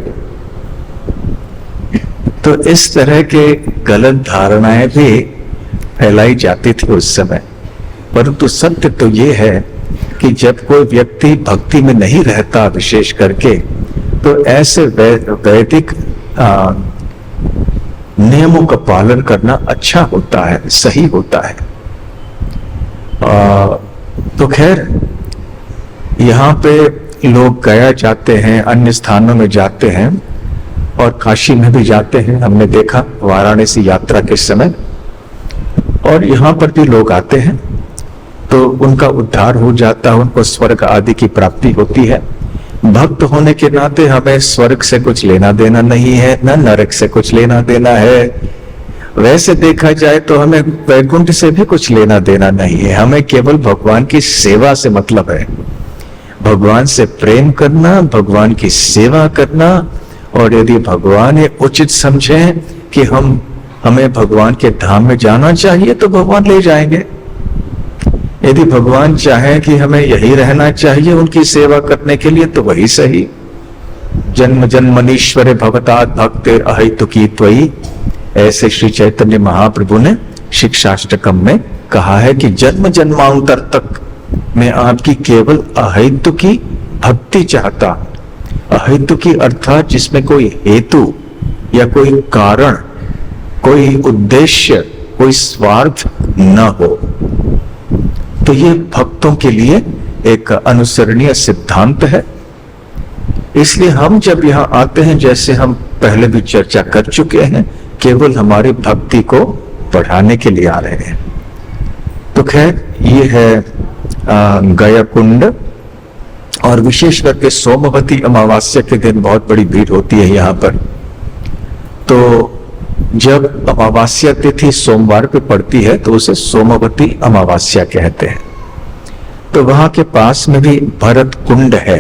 तो इस तरह के गलत धारणाएं भी फैलाई जाती थी उस समय। परंतु सत्य तो ये है कि जब कोई व्यक्ति भक्ति में नहीं रहता विशेष करके, तो ऐसे वैदिक नियमों का पालन करना अच्छा होता है, सही होता है। तो खैर, यहाँ पे लोग गया जाते हैं, अन्य स्थानों में जाते हैं और काशी में भी जाते हैं, हमने देखा वाराणसी यात्रा के समय। और यहाँ पर भी लोग आते हैं तो उनका उद्धार हो जाता है, उनको स्वर्ग आदि की प्राप्ति होती है। भक्त होने के नाते हमें स्वर्ग से कुछ लेना देना नहीं है, न नरक से कुछ लेना देना है। वैसे देखा जाए तो हमें वैकुंठ से भी कुछ लेना देना नहीं है, हमें केवल भगवान की सेवा से मतलब है। भगवान से प्रेम करना, भगवान की सेवा करना, और यदि भगवान ये उचित समझे कि हमें भगवान के धाम में जाना चाहिए तो भगवान ले जाएंगे। यदि भगवान चाहे कि हमें यही रहना चाहिए उनकी सेवा करने के लिए, तो वही सही। जन्म जन्मनीश्वरे भवतात भक्ते अहेतुकी त्वयि, ऐसे श्री चैतन्य महाप्रभु ने शिक्षाष्टकम में कहा है कि जन्म जन्मांतर तक मैं आपकी केवल अहेतुकी भक्ति चाहता। अहेतुकी अर्थात जिसमें कोई हेतु या कोई कारण, कोई उद्देश्य, कोई स्वार्थ न हो। तो ये भक्तों के लिए एक अनुसरणीय सिद्धांत है। इसलिए हम जब यहाँ आते हैं, जैसे हम पहले भी चर्चा कर चुके हैं, केवल हमारी भक्ति को बढ़ाने के लिए आ रहे हैं। तो खैर, ये है गया कुंड, और विशेष करके सोमवती अमावस्या के दिन बहुत बड़ी भीड़ होती है यहाँ पर। तो जब अमावस्या तिथि सोमवार पे पड़ती है तो उसे सोमवती अमावस्या कहते हैं। तो वहां के पास में भी भरत कुंड है,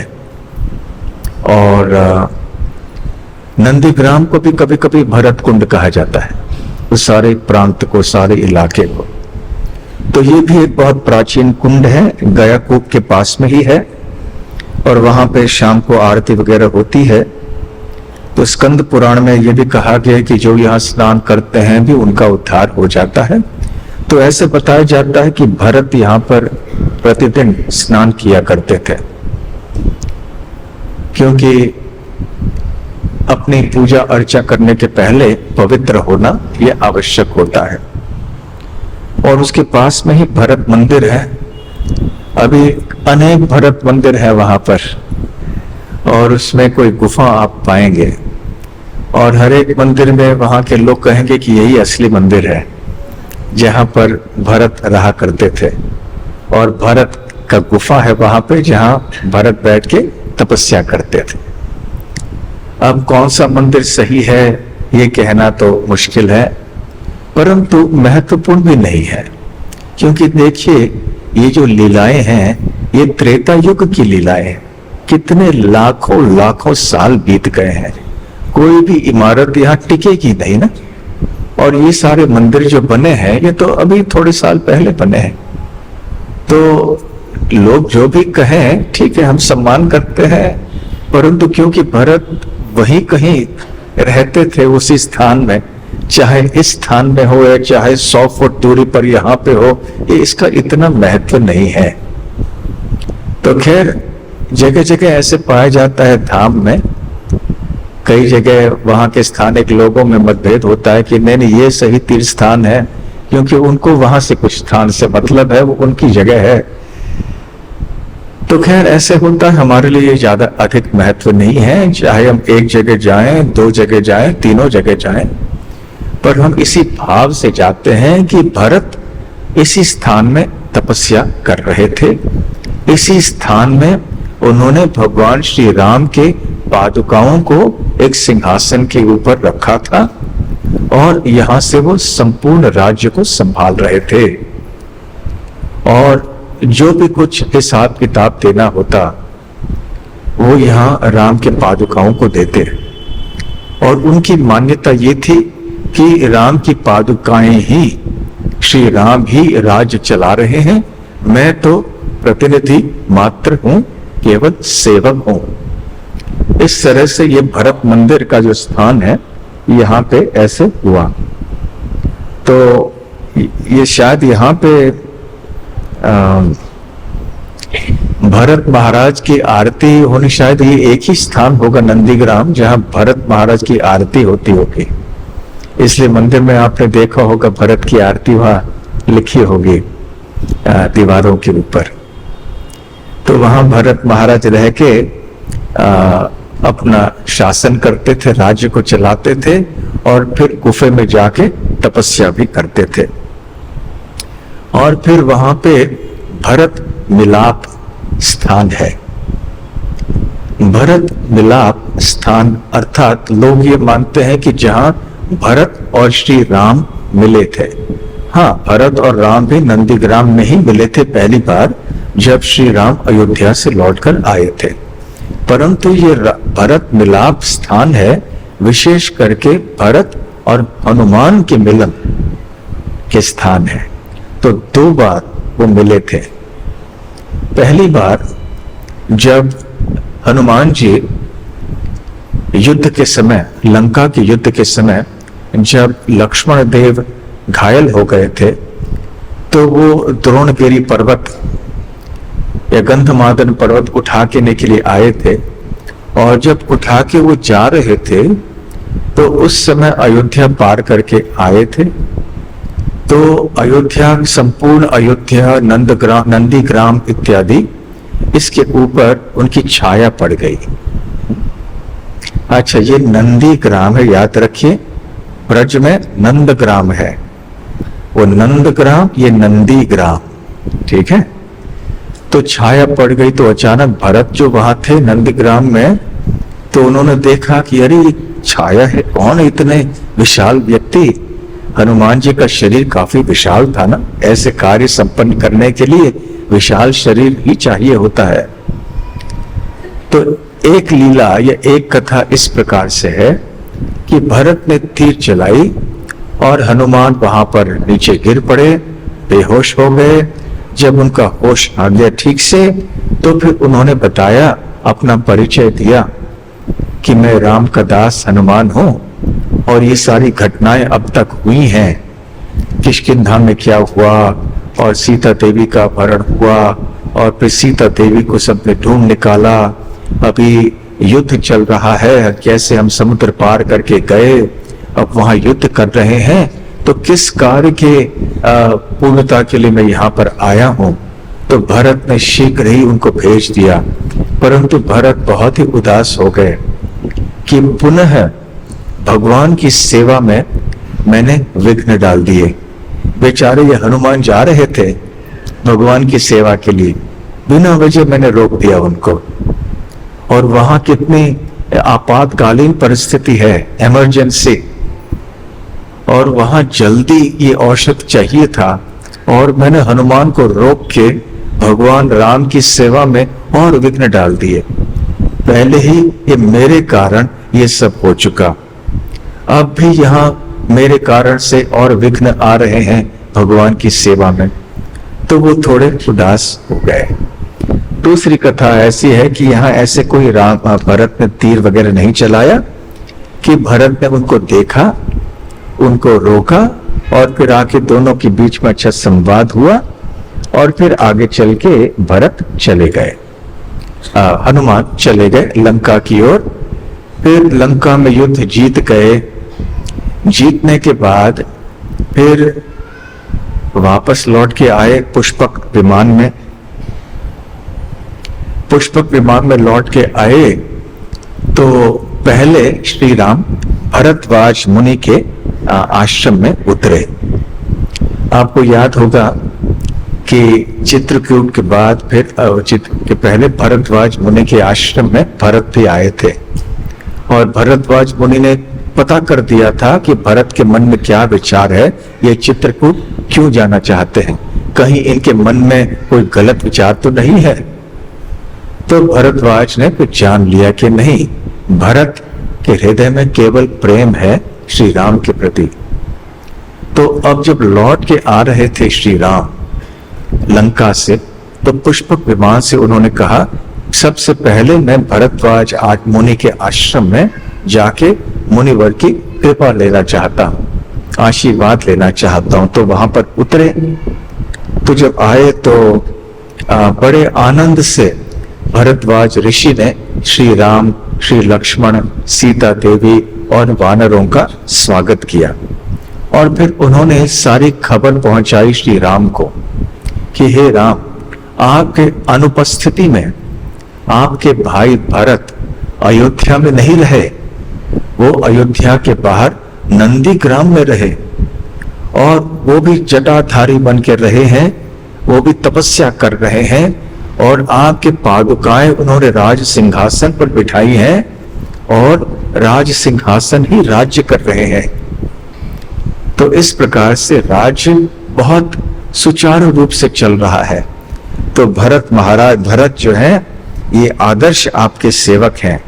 और नंदीग्राम को भी कभी कभी भरत कुंड कहा जाता है, उस सारे प्रांत को, सारे इलाके को। तो ये भी एक बहुत प्राचीन कुंड है, गया कूप के पास में ही है, और वहां पे शाम को आरती वगैरह होती है। तो स्कंद पुराण में यह भी कहा गया कि जो यहाँ स्नान करते हैं भी उनका उद्धार हो जाता है। तो ऐसे बताया जाता है कि भरत यहाँ पर प्रतिदिन स्नान किया करते थे, क्योंकि अपनी पूजा अर्चा करने के पहले पवित्र होना यह आवश्यक होता है। और उसके पास में ही भरत मंदिर है, अभी अनेक भरत मंदिर है वहां पर, और उसमें कोई गुफा आप पाएंगे, और हर एक मंदिर में वहां के लोग कहेंगे कि यही असली मंदिर है जहां पर भरत रहा करते थे, और भरत का गुफा है वहां पे जहां भरत बैठ के तपस्या करते थे। अब कौन सा मंदिर सही है ये कहना तो मुश्किल है, परंतु महत्वपूर्ण भी नहीं है, क्योंकि देखिए ये जो लीलाएं हैं ये त्रेता युग की लीलाएं हैं। कितने लाखों लाखों साल बीत गए हैं, कोई भी इमारत यहाँ टिकेगी नहीं ना। और ये सारे मंदिर जो बने हैं ये तो अभी थोड़े साल पहले बने हैं। तो लोग जो भी कहें ठीक है, हम सम्मान करते हैं, परंतु क्योंकि भरत वहीं कहीं रहते थे उसी स्थान में, चाहे इस स्थान में हो या चाहे 100 फुट दूरी पर यहाँ पे हो, ये इसका इतना महत्व नहीं है। तो खैर, जगह जगह ऐसे पाया जाता है धाम में, कई जगह वहां के स्थानिक लोगों में मतभेद होता है कि नहीं ये सही तीर्थ स्थान है, क्योंकि उनको वहां से कुछ स्थान से मतलब है, वो उनकी जगह है। तो खैर ऐसे होता है, हमारे लिए ज्यादा अधिक महत्व नहीं है, चाहे हम एक जगह जाएं, 2 जगह जाएं, 3 जगह जाएं, पर हम इसी भाव से जाते हैं कि भरत इसी स्थान में तपस्या कर रहे थे, इसी स्थान में उन्होंने भगवान श्री राम के पादुकाओं को एक सिंहासन के ऊपर रखा था और यहां से वो संपूर्ण राज्य को संभाल रहे थे। और जो भी कुछ हिसाब किताब देना होता वो यहाँ राम के पादुकाओं को देते। और उनकी मान्यता ये थी कि राम की पादुकाएं ही, श्री राम ही राज्य चला रहे हैं, मैं तो प्रतिनिधि मात्र हूं, केवल सेवक हूं। इस तरह से ये भरत मंदिर का जो स्थान है यहाँ पे ऐसे हुआ। तो ये शायद यहाँ पे भरत महाराज की आरती होनी, शायद ये एक ही स्थान होगा नंदीग्राम जहाँ भरत महाराज की आरती होती होगी। इसलिए मंदिर में आपने देखा होगा भरत की आरती वहां लिखी होगी दीवारों के ऊपर। तो वहां भरत महाराज रह के अपना शासन करते थे, राज्य को चलाते थे और फिर गुफे में जाके तपस्या भी करते थे। और फिर वहां पे भरत मिलाप स्थान है। भरत मिलाप स्थान अर्थात लोग ये मानते हैं कि जहां भरत और श्री राम मिले थे। हाँ, भरत और राम भी नंदीग्राम में ही मिले थे पहली बार जब श्री राम अयोध्या से लौटकर आए थे। परंतु ये भरत मिलाप स्थान है विशेष करके भरत और हनुमान के मिलन के स्थान है। तो 2 बार वो मिले थे। पहली बार जब हनुमान जी युद्ध के समय, लंका के युद्ध के समय जब लक्ष्मण देव घायल हो गए थे तो वो द्रोणगिरी पर्वत या गंधमादन पर्वत उठा के लिए आए थे। और जब उठा के वो जा रहे थे तो उस समय अयोध्या पार करके आए थे। तो अयोध्या, संपूर्ण अयोध्या, नंदीग्राम इत्यादि, इसके ऊपर उनकी छाया पड़ गई। अच्छा, ये नंदीग्राम है, याद रखिए। ब्रज में नंदग्राम है, वो नंदग्राम, ये नंदीग्राम, ठीक है। तो छाया पड़ गई तो अचानक भरत जो वहां थे नंदीग्राम में, तो उन्होंने देखा कि अरे ये छाया है, कौन इतने विशाल व्यक्ति। हनुमान जी का शरीर काफी विशाल था ना, ऐसे कार्य संपन्न करने के लिए विशाल शरीर ही चाहिए होता है। तो एक लीला या एक कथा इस प्रकार से है कि भरत ने तीर चलाई और हनुमान वहां पर नीचे गिर पड़े, बेहोश हो गए। जब उनका होश आ गया ठीक से तो फिर उन्होंने बताया, अपना परिचय दिया कि मैं राम का दास हनुमान हूं और ये सारी घटनाएं अब तक हुई हैं। किष्किंधा में क्या हुआ और सीता देवी का अपहरण हुआ और फिर सीता देवी को सबने ढूंढ निकाला। अभी युद्ध चल रहा है, कैसे हम समुद्र पार करके गए, अब वहां युद्ध कर रहे हैं। तो किस कार्य के पूर्णता के लिए मैं यहाँ पर आया हूँ। तो भरत ने शीघ्र ही उनको भेज दिया। परंतु भरत बहुत ही उदास हो गए कि पुनः भगवान की सेवा में मैंने विघ्न डाल दिए। बेचारे ये हनुमान जा रहे थे भगवान की सेवा के लिए, बिना वजह मैंने रोक दिया उनको। और वहां कितनी आपातकालीन परिस्थिति है, इमरजेंसी, और वहां जल्दी ये औषध चाहिए था और मैंने हनुमान को रोक के भगवान राम की सेवा में और विघ्न डाल दिए। पहले ही ये मेरे कारण ये सब हो चुका, अब भी यहाँ मेरे कारण से और विघ्न आ रहे हैं भगवान की सेवा में। तो वो थोड़े उदास हो गए। दूसरी कथा ऐसी है कि यहाँ ऐसे कोई भरत ने तीर वगैरह नहीं चलाया, कि भरत ने उनको देखा, उनको रोका और फिर आके दोनों के बीच में अच्छा संवाद हुआ और फिर आगे चल के भरत चले गए, हनुमान चले गए लंका की ओर। फिर लंका में युद्ध जीत गए। जीतने के बाद फिर वापस लौट के आए पुष्पक विमान में। पुष्पक विमान में लौट के आए तो पहले श्री राम भरद्वाज मुनि के आश्रम में उतरे। आपको याद होगा कि चित्रकूट के बाद फिर चित्र के पहले भरद्वाज मुनि के आश्रम में भरत भी आए थे, और भरद्वाज मुनि ने पता कर दिया था कि भरत के मन में क्या विचार है, ये चित्रकूट क्यों जाना चाहते हैं, कहीं इनके मन में कोई गलत विचार तो नहीं है। तो भरद्वाज ने फिर जान लिया कि नहीं, भरत के हृदय में केवल प्रेम है श्री राम के प्रति। तो अब जब लौट के आ रहे थे श्री राम लंका से, तो पुष्पक विमान से उन्होंने कहा सबसे पहले मैं भरद्वाज मुनि के आश्रम में जाके मुनिवर की कृपा लेना चाहता हूँ, आशीर्वाद लेना चाहता हूँ। तो वहां पर उतरे, तो जब आए तो बड़े आनंद से भरद्वाज ऋषि ने श्री राम, श्री लक्ष्मण, सीता देवी और वानरों का स्वागत किया, और फिर उन्होंने सारी खबर पहुंचाई श्री राम को कि हे राम, आपके अनुपस्थिति में आपके भाई भरत अयोध्या में नहीं रहे, वो अयोध्या के बाहर नंदीग्राम में रहे, और वो भी जटाधारी बन के रहे हैं, वो भी तपस्या कर रहे हैं, और आपके पादुकाएं उन्होंने राज सिंहासन पर बिठाई हैं, और राज सिंहासन ही राज्य कर रहे हैं। तो इस प्रकार से राज्य बहुत सुचारू रूप से चल रहा है। तो भरत जो है ये आदर्श आपके सेवक हैं,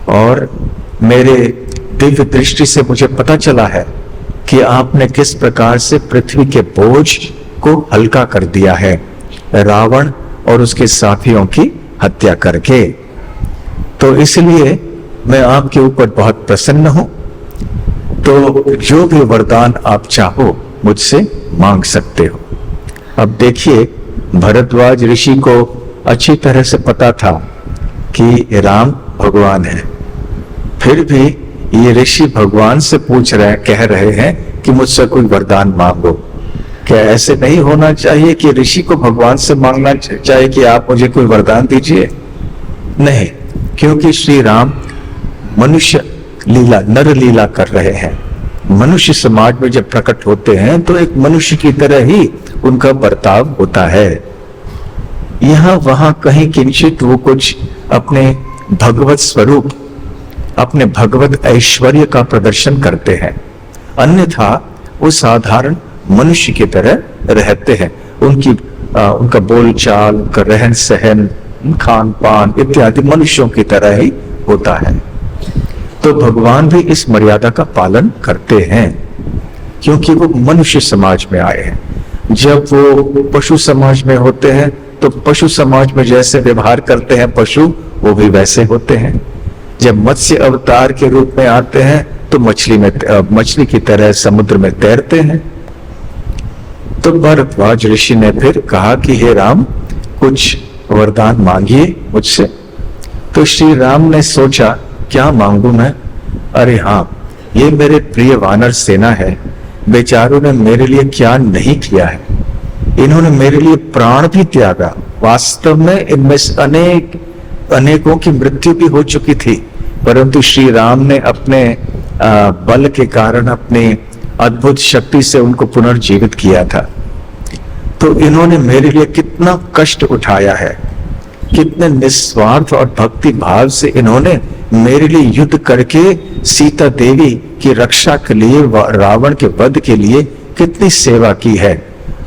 और मेरे दिव्य दृष्टि से मुझे पता चला है कि आपने किस प्रकार से पृथ्वी के बोझ को हल्का कर दिया है, रावण और उसके साथियों की हत्या करके। तो इसलिए मैं आपके ऊपर बहुत प्रसन्न हूं। तो जो भी वरदान आप चाहो मुझसे मांग सकते हो। अब देखिए, भरद्वाज ऋषि को अच्छी तरह से पता था कि राम भगवान है, फिर भी ये ऋषि भगवान से कह रहे हैं कि मुझसे कोई वरदान मांगो। क्या ऐसे नहीं होना चाहिए कि ऋषि को भगवान से मांगना चाहिए कि आप मुझे कोई वरदान दीजिए? नहीं, क्योंकि श्री राम मनुष्य लीला, नर लीला कर रहे हैं। मनुष्य समाज में जब प्रकट होते हैं तो एक मनुष्य की तरह ही उनका बर्ताव होता है। यहाँ वहां कहीं किंचित वो कुछ अपने भगवत स्वरूप, अपने भगवत ऐश्वर्य का प्रदर्शन करते हैं, अन्यथा वो साधारण मनुष्य की तरह रहते हैं। उनका बोलचाल, उनका रहन सहन, खान पान इत्यादि मनुष्यों की तरह ही होता है। तो भगवान भी इस मर्यादा का पालन करते हैं, क्योंकि वो मनुष्य समाज में आए हैं। जब वो पशु समाज में होते हैं तो पशु समाज में जैसे व्यवहार करते हैं पशु, वो भी वैसे होते हैं। जब मत्स्य अवतार के रूप में आते हैं तो मछली की तरह समुद्र में तैरते हैं। तो भरद्वाज ऋषि ने फिर कहा कि हे राम, कुछ वरदान मांगिए मुझसे। तो श्री राम ने सोचा, क्या मांगू मैं? अरे हाँ, ये मेरे प्रिय वानर सेना है, बेचारों ने मेरे लिए क्या नहीं किया है, इन्होंने मेरे लिए प्राण भी त्यागा। वास्तव में इनमें अनेकों की मृत्यु भी हो चुकी थी, परंतु श्री राम ने अपने बल के कारण, अपनी अद्भुत शक्ति से उनको पुनर्जीवित किया था। तो इन्होंने मेरे लिए कितना कष्ट उठाया है, कितने निस्वार्थ और भक्ति भाव से इन्होंने मेरे लिए युद्ध करके सीता देवी की रक्षा के लिए, रावण के वध के लिए कितनी सेवा की है।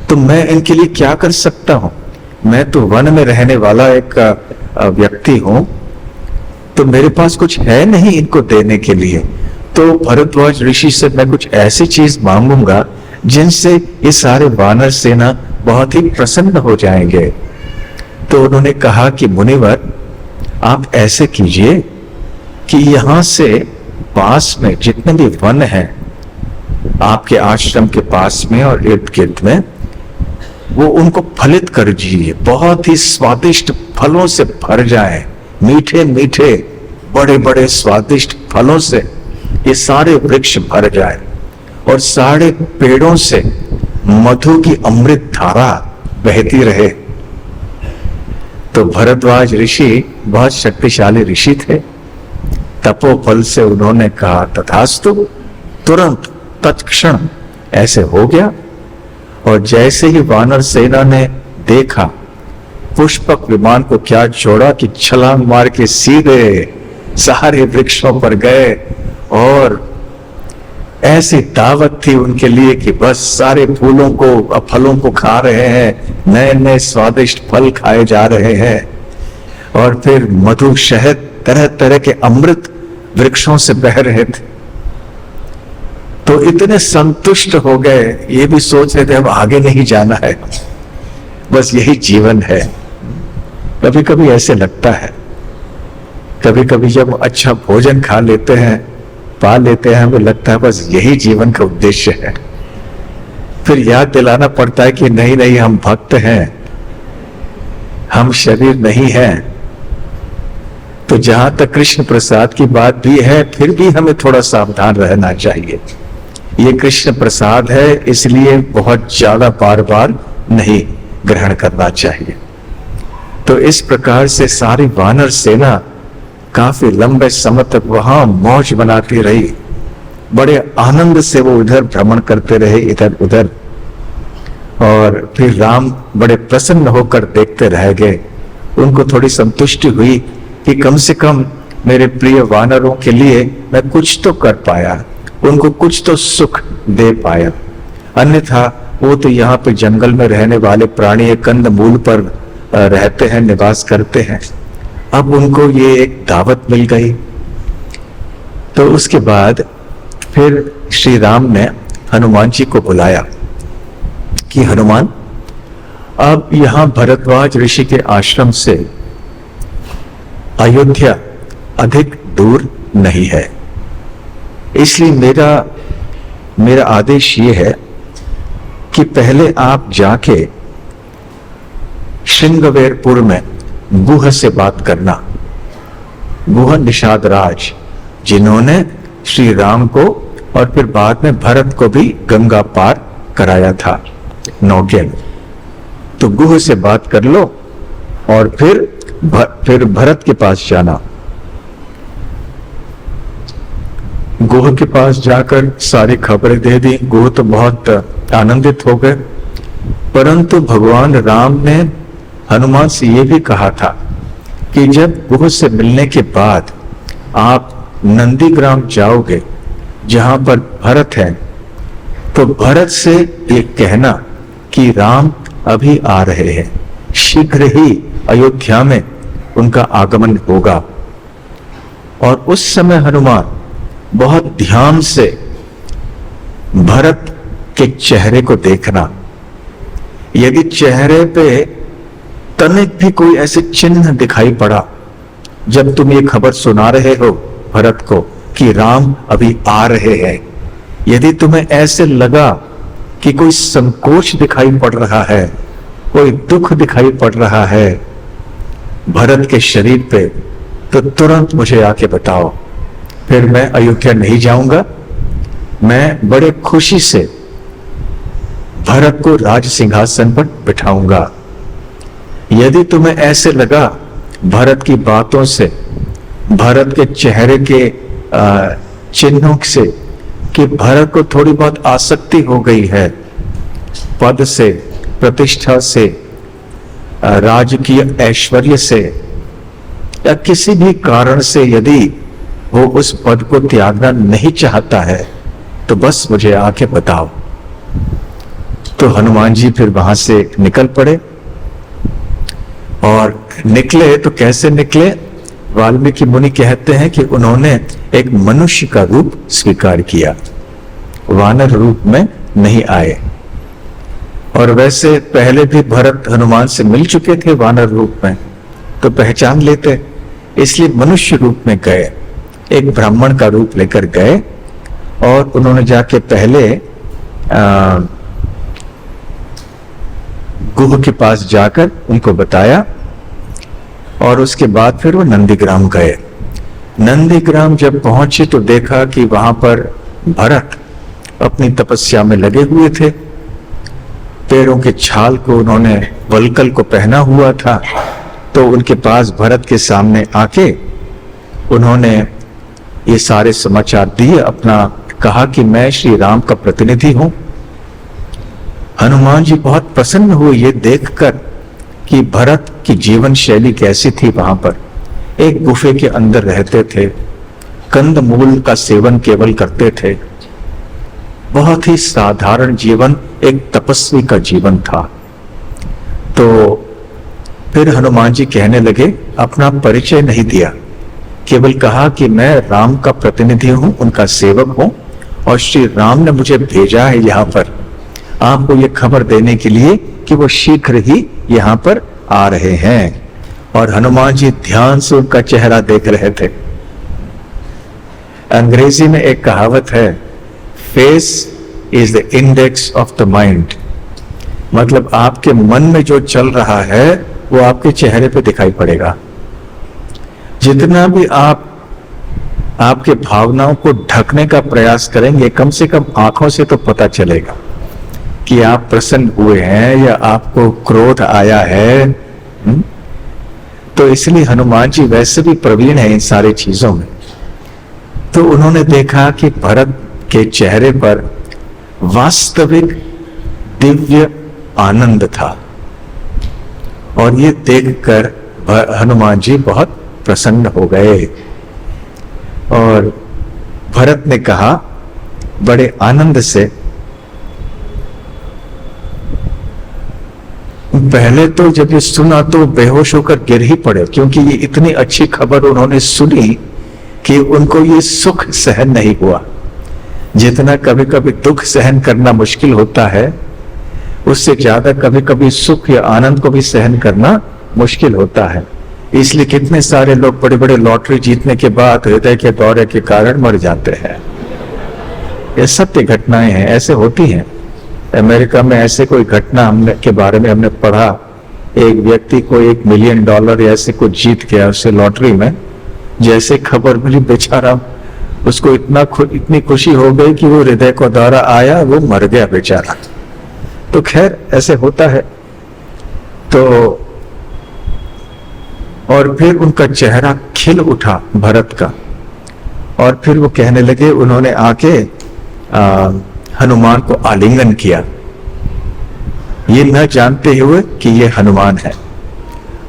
तो मैं इनके लिए क्या कर सकता हूँ? मैं तो वन में रहने वाला एक व्यक्ति हूँ, तो मेरे पास कुछ है नहीं इनको देने के लिए। तो भरद्वाज ऋषि से मैं कुछ ऐसी चीज मांगूंगा जिनसे ये सारे वानर सेना बहुत ही प्रसन्न हो जाएंगे। तो उन्होंने कहा कि मुनिवर, आप ऐसे कीजिए कि यहां से पास में जितने भी वन हैं आपके आश्रम के पास में और इर्द गिर्द में, वो उनको फलित कर दीजिए, बहुत ही स्वादिष्ट फलों से भर जाए, मीठे मीठे बड़े बड़े स्वादिष्ट फलों से ये सारे वृक्ष भर जाए, और सारे पेड़ों से मधु की अमृत धारा बहती रहे। तो भरद्वाज ऋषि बहुत शक्तिशाली ऋषि थे। तपोबल से उन्होंने कहा तथास्तु, तुरंत तत्क्षण ऐसे हो गया। और जैसे ही वानर सेना ने देखा पुष्पक विमान को क्या छोड़ा कि छलांग मार के सीधे सारे वृक्षों पर गए और ऐसी दावत थी उनके लिए कि बस सारे फूलों को फलों को खा रहे हैं, नए नए स्वादिष्ट फल खाए जा रहे हैं और फिर मधु शहद तरह तरह के अमृत वृक्षों से बह रहे थे। तो इतने संतुष्ट हो गए, ये भी सोच रहे थे अब आगे नहीं जाना है, बस यही जीवन है। कभी कभी ऐसे लगता है, कभी कभी जब अच्छा भोजन खा लेते हैं, पा लेते हैं, हमें लगता है बस यही जीवन का उद्देश्य है। फिर याद दिलाना पड़ता है कि नहीं नहीं, हम भक्त हैं, हम शरीर नहीं हैं। तो जहां तक कृष्ण प्रसाद की बात भी है, फिर भी हमें थोड़ा सावधान रहना चाहिए। ये कृष्ण प्रसाद है, इसलिए बहुत ज्यादा बार बार नहीं ग्रहण करना चाहिए। तो इस प्रकार से सारी वानर सेना काफी लंबे समय तक वहां मौज बनाती रही। बड़े आनंद से वो इधर भ्रमण करते रहे, इधर उधर, और फिर राम बड़े प्रसन्न होकर देखते रह गए। उनको थोड़ी संतुष्टि हुई कि कम से कम मेरे प्रिय वानरों के लिए मैं कुछ तो कर पाया, उनको कुछ तो सुख दे पाया। अन्यथा वो तो यहाँ पे जंगल में रहने वाले प्राणी कंद मूल पर रहते हैं, निवास करते हैं। अब उनको ये एक दावत मिल गई। तो उसके बाद फिर श्री राम ने हनुमान जी को बुलाया कि हनुमान, अब यहां भरद्वाज ऋषि के आश्रम से अयोध्या अधिक दूर नहीं है, इसलिए मेरा आदेश ये है कि पहले आप जाके श्रृंगवेरपुर में गुह से बात करना। गुह निषाद राज, जिन्होंने श्री राम को और फिर बाद में भरत को भी गंगा पार कराया था नौके में। तो गुह से बात कर लो और फिर भरत के पास जाना। गुह के पास जाकर सारी खबरें दे दी। गुह तो बहुत आनंदित हो गए, परंतु भगवान राम ने हनुमान से यह भी कहा था कि जब गुह से मिलने के बाद आप नंदीग्राम जाओगे जहां पर भरत है, तो भरत से ये कहना कि राम अभी आ रहे हैं, शीघ्र ही अयोध्या में उनका आगमन होगा। और उस समय हनुमान बहुत ध्यान से भरत के चेहरे को देखना। यदि चेहरे पे तनिक भी कोई ऐसे चिन्ह दिखाई पड़ा जब तुम ये खबर सुना रहे हो भरत को कि राम अभी आ रहे हैं, यदि तुम्हें ऐसे लगा कि कोई संकोच दिखाई पड़ रहा है, कोई दुख दिखाई पड़ रहा है भरत के शरीर पे, तो तुरंत मुझे आके बताओ। फिर मैं अयोध्या नहीं जाऊंगा, मैं बड़े खुशी से भरत को राज सिंहासन पर बिठाऊंगा। यदि तुम्हें ऐसे लगा भरत की बातों से, भरत के चेहरे के चिन्हों से कि भरत को थोड़ी बहुत आसक्ति हो गई है पद से, प्रतिष्ठा से, राजकीय ऐश्वर्य से, या किसी भी कारण से यदि वो उस पद को त्यागना नहीं चाहता है, तो बस मुझे आके बताओ। तो हनुमान जी फिर वहां से निकल पड़े। और निकले तो कैसे निकले? वाल्मीकि मुनि कहते हैं कि उन्होंने एक मनुष्य का रूप स्वीकार किया, वानर रूप में नहीं आए। और वैसे पहले भी भरत हनुमान से मिल चुके थे वानर रूप में, तो पहचान लेते, इसलिए मनुष्य रूप में गए, एक ब्राह्मण का रूप लेकर गए। और उन्होंने जाके पहले गुह के पास जाकर उनको बताया, और उसके बाद फिर वो नंदीग्राम गए। नंदीग्राम जब पहुंचे तो देखा कि वहां पर भरत अपनी तपस्या में लगे हुए थे। पैरों के छाल को उन्होंने वल्कल को पहना हुआ था। तो उनके पास भरत के सामने आके उन्होंने ये सारे समाचार दिए, अपना कहा कि मैं श्री राम का प्रतिनिधि हूं हनुमान जी बहुत प्रसन्न हुए ये देखकर कि भरत की जीवन शैली कैसी थी। वहां पर एक गुफे के अंदर रहते थे, कंद मूल का सेवन केवल करते थे, बहुत ही साधारण जीवन, एक तपस्वी का जीवन था। तो फिर हनुमान जी कहने लगे, अपना परिचय नहीं दिया, केवल कहा कि मैं राम का प्रतिनिधि हूं, उनका सेवक हूं और श्री राम ने मुझे भेजा है यहाँ पर आपको ये खबर देने के लिए कि वो शीघ्र ही यहाँ पर आ रहे हैं। और हनुमान जी ध्यान से उनका चेहरा देख रहे थे। अंग्रेजी में एक कहावत है, face is the index of the mind, मतलब आपके मन में जो चल रहा है वो आपके चेहरे पे दिखाई पड़ेगा। जितना भी आप आपके भावनाओं को ढकने का प्रयास करेंगे, कम से कम आंखों से तो पता चलेगा कि आप प्रसन्न हुए हैं या आपको क्रोध आया है। तो इसलिए हनुमान जी वैसे भी प्रवीण है इन सारी चीजों में। तो उन्होंने देखा कि भरत के चेहरे पर वास्तविक दिव्य आनंद था और ये देखकर हनुमान जी बहुत प्रसन्न हो गए। और भरत ने कहा बड़े आनंद से, पहले तो जब ये सुना तो बेहोश होकर गिर ही पड़े, क्योंकि ये इतनी अच्छी खबर उन्होंने सुनी कि उनको ये सुख सहन नहीं हुआ। जितना कभी कभी दुख सहन करना मुश्किल होता है, उससे ज्यादा कभी कभी सुख या आनंद को भी सहन करना मुश्किल होता है। इसलिए कितने सारे लोग बड़े बड़े लॉटरी जीतने के बाद हृदय के दौरे के कारण मर जाते हैं। ये सत्य घटनाएं हैं, ऐसे होती हैं। अमेरिका में ऐसे कोई घटना के बारे में हमने पढ़ा, एक व्यक्ति को $1 मिलियन या ऐसे कुछ जीत गया उससे लॉटरी में। जैसे खबर मिली, बेचारा उसको इतनी खुशी हो गई कि वो हृदय को दौरा आया, वो मर गया बेचारा। तो खैर ऐसे होता है। तो और फिर उनका चेहरा खिल उठा भरत का, और फिर वो कहने लगे, उन्होंने आके हनुमान को आलिंगन किया, ये न जानते हुए कि ये हनुमान है।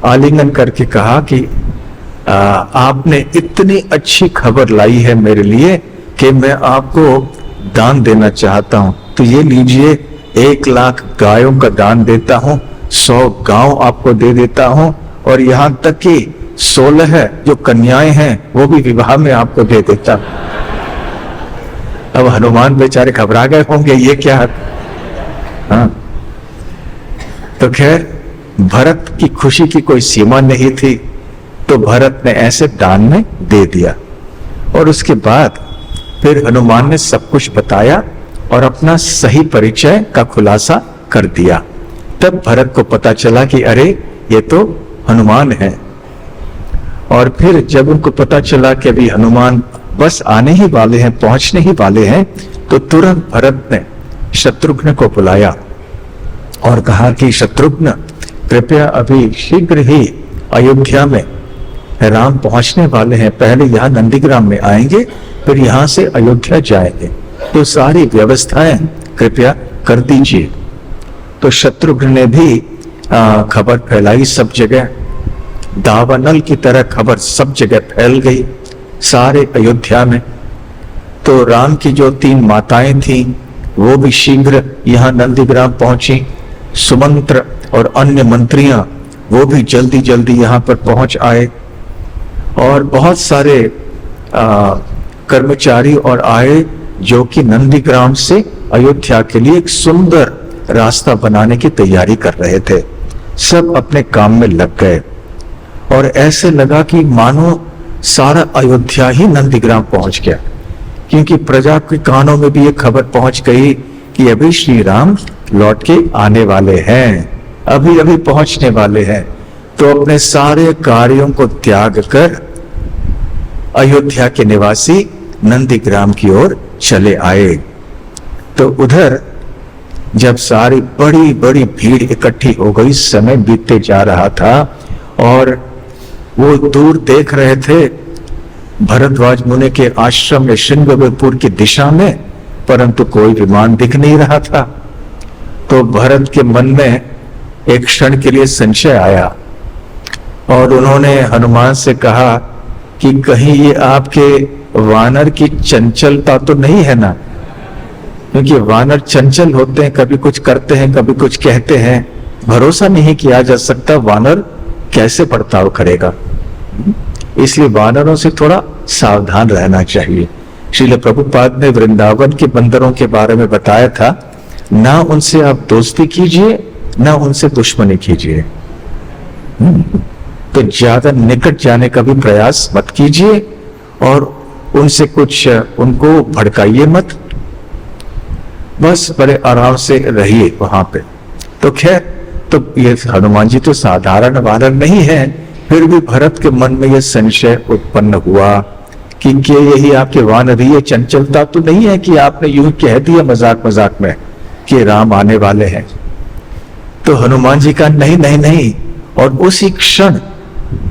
आलिंगन करके कहा कि आपने इतनी अच्छी खबर लाई है मेरे लिए कि मैं आपको दान देना चाहता हूं, तो ये लीजिए 1 लाख गायों का दान देता हूं, 100 गांव आपको दे देता हूं, और यहां तक कि 16 जो कन्याएं हैं वो भी विवाह में आपको दे देता हूं। अब हनुमान बेचारे घबरा गए होंगे, ये क्या। हाँ, तो खैर भरत की खुशी की कोई सीमा नहीं थी, तो भरत ने ऐसे दान में दे दिया। और उसके बाद फिर हनुमान ने सब कुछ बताया और अपना सही परिचय का खुलासा कर दिया। तब भरत को पता चला कि अरे ये तो हनुमान है। और फिर जब उनको पता चला कि अभी हनुमान बस आने ही वाले हैं, पहुंचने ही वाले हैं, तो तुरंत भरत ने शत्रुघ्न को बुलाया और कहा कि शत्रुघ्न, कृपया अभी शीघ्र ही अयोध्या में राम पहुंचने वाले हैं, पहले यहाँ नंदीग्राम में आएंगे, फिर यहाँ से अयोध्या जाएंगे, तो सारी व्यवस्थाएं कृपया कर दीजिए। तो शत्रुघ्न ने भी खबर फैलाई सब जगह, दावानल की तरह खबर सब जगह फैल गई सारे अयोध्या में। तो राम की जो 3 माताएं थीं वो भी शीघ्र यहाँ नंदीग्राम पहुंची, सुमंत्र और अन्य मंत्रियां वो भी जल्दी जल्दी यहाँ पर पहुंच आए, और बहुत सारे कर्मचारी और आए जो कि नंदीग्राम से अयोध्या के लिए एक सुंदर रास्ता बनाने की तैयारी कर रहे थे। सब अपने काम में लग गए और ऐसे लगा कि मानो सारा अयोध्या ही नंदीग्राम पहुंच गया, क्योंकि प्रजा के कानों में भी ये खबर पहुंच गई कि अभी श्री राम लौट के आने वाले हैं, अभी अभी पहुंचने वाले हैं। तो अपने सारे कार्यों को त्याग कर अयोध्या के निवासी नंदीग्राम की ओर चले आए। तो उधर जब सारी बड़ी बड़ी भीड़ इकट्ठी हो गई, समय बीतते जा रहा था और वो दूर देख रहे थे भरद्वाज मुनि के आश्रम में शृंगवेरपुर की दिशा में, परंतु कोई विमान दिख नहीं रहा था। तो भरत के मन में एक क्षण के लिए संशय आया और उन्होंने हनुमान से कहा कि कहीं ये आपके वानर की चंचलता तो नहीं है ना, क्योंकि वानर चंचल होते हैं, कभी कुछ करते हैं कभी कुछ कहते हैं, भरोसा नहीं किया जा सकता वानर कैसे बर्ताव करेगा, इसलिए वानरों से थोड़ा सावधान रहना चाहिए। श्रील प्रभुपाद ने वृंदावन के बंदरों के बारे में बताया था, ना उनसे आप दोस्ती कीजिए ना उनसे दुश्मनी कीजिए, तो ज्यादा निकट जाने का भी प्रयास मत कीजिए और उनसे कुछ उनको भड़काइए मत, बस बड़े आराम से रहिए वहां पे। तो खैर, तो ये हनुमान जी तो साधारण वानर नहीं है, फिर भी भरत के मन में यह संशय उत्पन्न हुआ कि क्या यही आपके वानरीय चंचलता तो नहीं है कि आपने यूं कह दिया मजाक मजाक में कि राम आने वाले हैं। तो हनुमान जी का नहीं नहीं नहीं, और उसी क्षण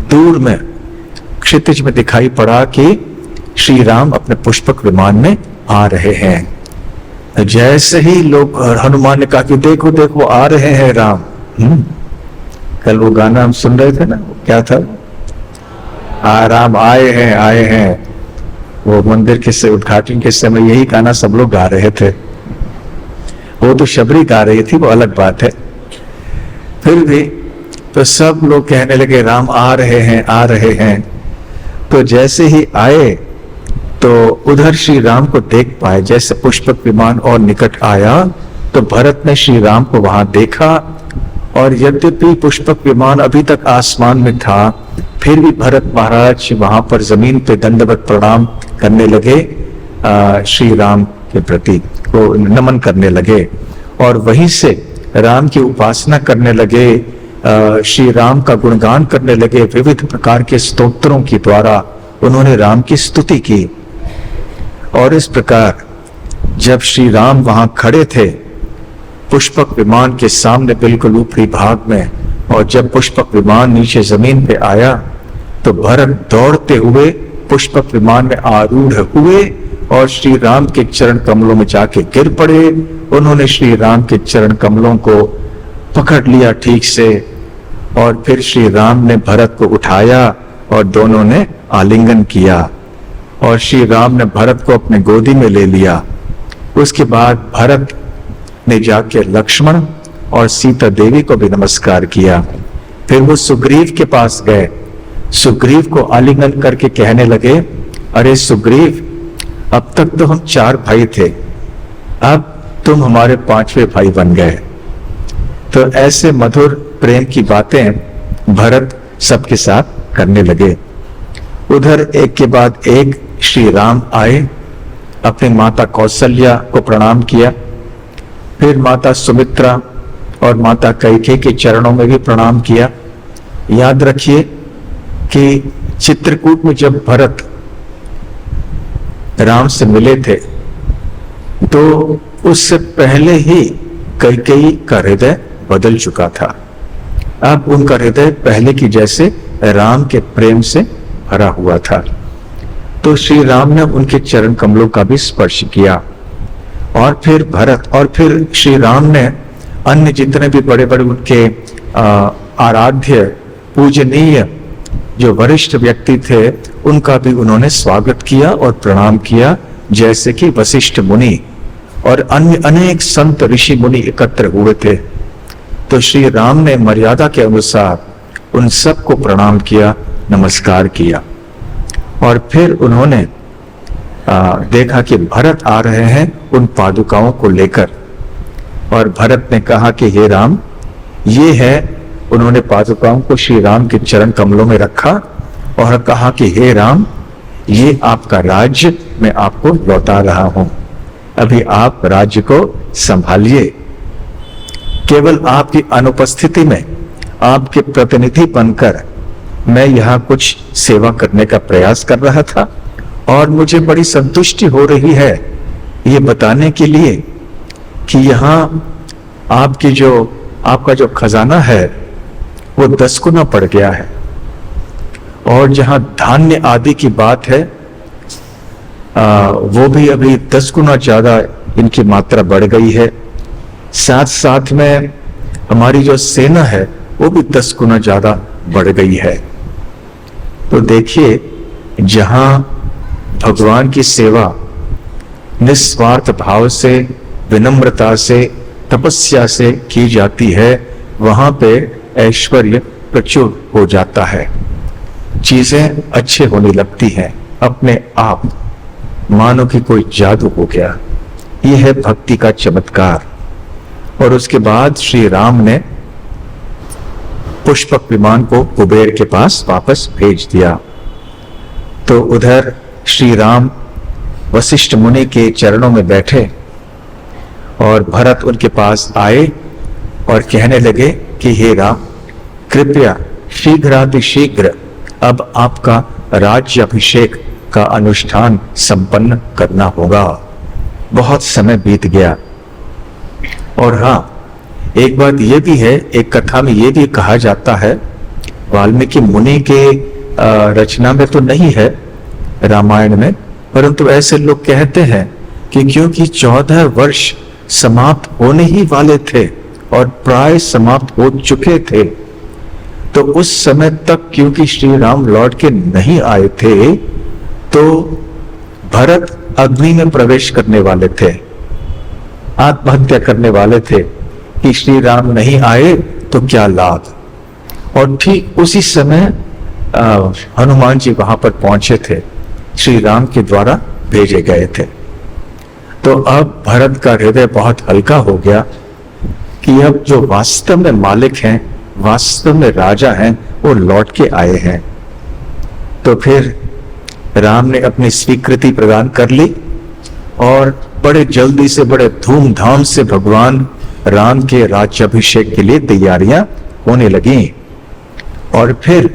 दूर में क्षितिज में दिखाई पड़ा कि श्री राम अपने पुष्पक विमान में आ रहे हैं। जैसे ही लोग, हनुमान ने कहा कि देखो देखो आ रहे हैं राम। कल वो गाना हम सुन रहे थे ना, क्या था, राम आए हैं, वो मंदिर के उद्घाटन के समय यही गाना सब लोग गा रहे थे। वो तो शबरी गा रही थी, वो अलग बात है, फिर भी तो सब लोग कहने लगे राम आ रहे हैं। तो जैसे ही आए तो उधर श्री राम को देख पाए, जैसे पुष्पक विमान और निकट आया तो भरत ने श्री राम को वहां देखा, और यद्यपि पुष्पक विमान अभी तक आसमान में था, फिर भी भरत महाराज वहां पर जमीन पे दंडवत प्रणाम करने लगे, श्री राम के प्रति को नमन करने लगे, और वहीं से राम की उपासना करने लगे, श्री राम का गुणगान करने लगे, विविध प्रकार के स्तोत्रों के द्वारा उन्होंने राम की स्तुति की। और इस प्रकार जब श्री राम वहां खड़े थे पुष्पक विमान के सामने बिल्कुल ऊपरी भाग में, और जब पुष्पक विमान नीचे जमीन पे आया तो भरत दौड़ते हुए पुष्पक विमान में आरूढ़ हुए और श्री राम के चरण कमलों में जाके गिर पड़े। उन्होंने श्री राम के चरण कमलों को पकड़ लिया ठीक से, और फिर श्री राम ने भरत को उठाया और दोनों ने आलिंगन किया, और श्री राम ने भरत को अपने गोदी में ले लिया। उसके बाद भरत ने जाके लक्ष्मण और सीता देवी को भी नमस्कार किया। फिर वो सुग्रीव के पास गए, सुग्रीव को आलिंगन करके कहने लगे, अरे सुग्रीव, अब तक तो हम 4 भाई थे, अब तुम हमारे 5वें भाई बन गए। तो ऐसे मधुर प्रेम की बातें भरत सबके साथ करने लगे। उधर एक के बाद एक श्री राम आए, अपने माता कौशल्या को प्रणाम किया, फिर माता सुमित्रा और माता कैकेयी के चरणों में भी प्रणाम किया। याद रखिए कि चित्रकूट में जब भरत राम से मिले थे तो उससे पहले ही कैकेयी का हृदय बदल चुका था। अब उनका हृदय पहले की जैसे राम के प्रेम से भरा हुआ था। तो श्री राम ने उनके चरण कमलों का भी स्पर्श किया, और फिर भरत और फिर श्री राम ने अन्य जितने भी बड़े बड़े उनके आराध्य पूजनीय जो वरिष्ठ व्यक्ति थे उनका भी उन्होंने स्वागत किया और प्रणाम किया, जैसे कि वशिष्ठ मुनि और अन्य अनेक संत ऋषि मुनि एकत्र हुए थे। तो श्री राम ने मर्यादा के अनुसार उन सबको प्रणाम किया, नमस्कार किया, और फिर उन्होंने देखा कि भरत आ रहे हैं उन पादुकाओं को लेकर, और भरत ने कहा कि हे राम, ये है। उन्होंने पादुकाओं को श्री राम के चरण कमलों में रखा और कहा कि हे राम, ये आपका राज्य मैं आपको लौटा रहा हूं, अभी आप राज्य को संभालिए। केवल आपकी अनुपस्थिति में आपके प्रतिनिधि बनकर मैं यहाँ कुछ सेवा करने का प्रयास कर रहा था, और मुझे बड़ी संतुष्टि हो रही है ये बताने के लिए कि यहाँ आपका जो खजाना है वो 10 गुना बढ़ गया है, और जहाँ धान्य आदि की बात है वो भी अभी 10 गुना ज्यादा इनकी मात्रा बढ़ गई है। साथ साथ में हमारी जो सेना है वो भी 10 गुना ज्यादा बढ़ गई है। तो देखिए, जहां भगवान की सेवा निस्वार्थ भाव से, विनम्रता से, तपस्या से की जाती है, वहां पे ऐश्वर्य प्रचुर हो जाता है, चीजें अच्छे होने लगती हैं अपने आप, मानो कि कोई जादू हो गया। यह है भक्ति का चमत्कार। और उसके बाद श्री राम ने पुष्पक विमान को कुबेर के पास वापस भेज दिया। तो उधर श्री राम वशिष्ठ मुनि के चरणों में बैठे और भरत उनके पास आए और कहने लगे कि हे राम, कृपया शीघ्रातिशीघ्र अब आपका राज्य अभिषेक का अनुष्ठान संपन्न करना होगा, बहुत समय बीत गया। और हाँ, एक बात यह भी है, एक कथा में यह भी कहा जाता है, वाल्मीकि मुनि के रचना में तो नहीं है रामायण में, परंतु ऐसे लोग कहते हैं कि क्योंकि 14 वर्ष समाप्त होने ही वाले थे और प्राय समाप्त हो चुके थे, तो उस समय तक क्योंकि श्री राम लौट के नहीं आए थे, तो भरत अग्नि में प्रवेश करने वाले थे, आत्महत्या करने वाले थे कि श्री राम नहीं आए तो क्या लाभ। और ठीक उसी समय हनुमान जी वहां पर पहुंचे थे, श्री राम के द्वारा भेजे गए थे। तो अब भरत का हृदय बहुत हल्का हो गया कि अब जो वास्तव में मालिक हैं, वास्तव में राजा हैं, वो लौट के आए हैं। तो फिर राम ने अपनी स्वीकृति प्रदान कर ली और बड़े जल्दी से, बड़े धूमधाम से भगवान राम के राज्याभिषेक के लिए तैयारियां होने लगी। और फिर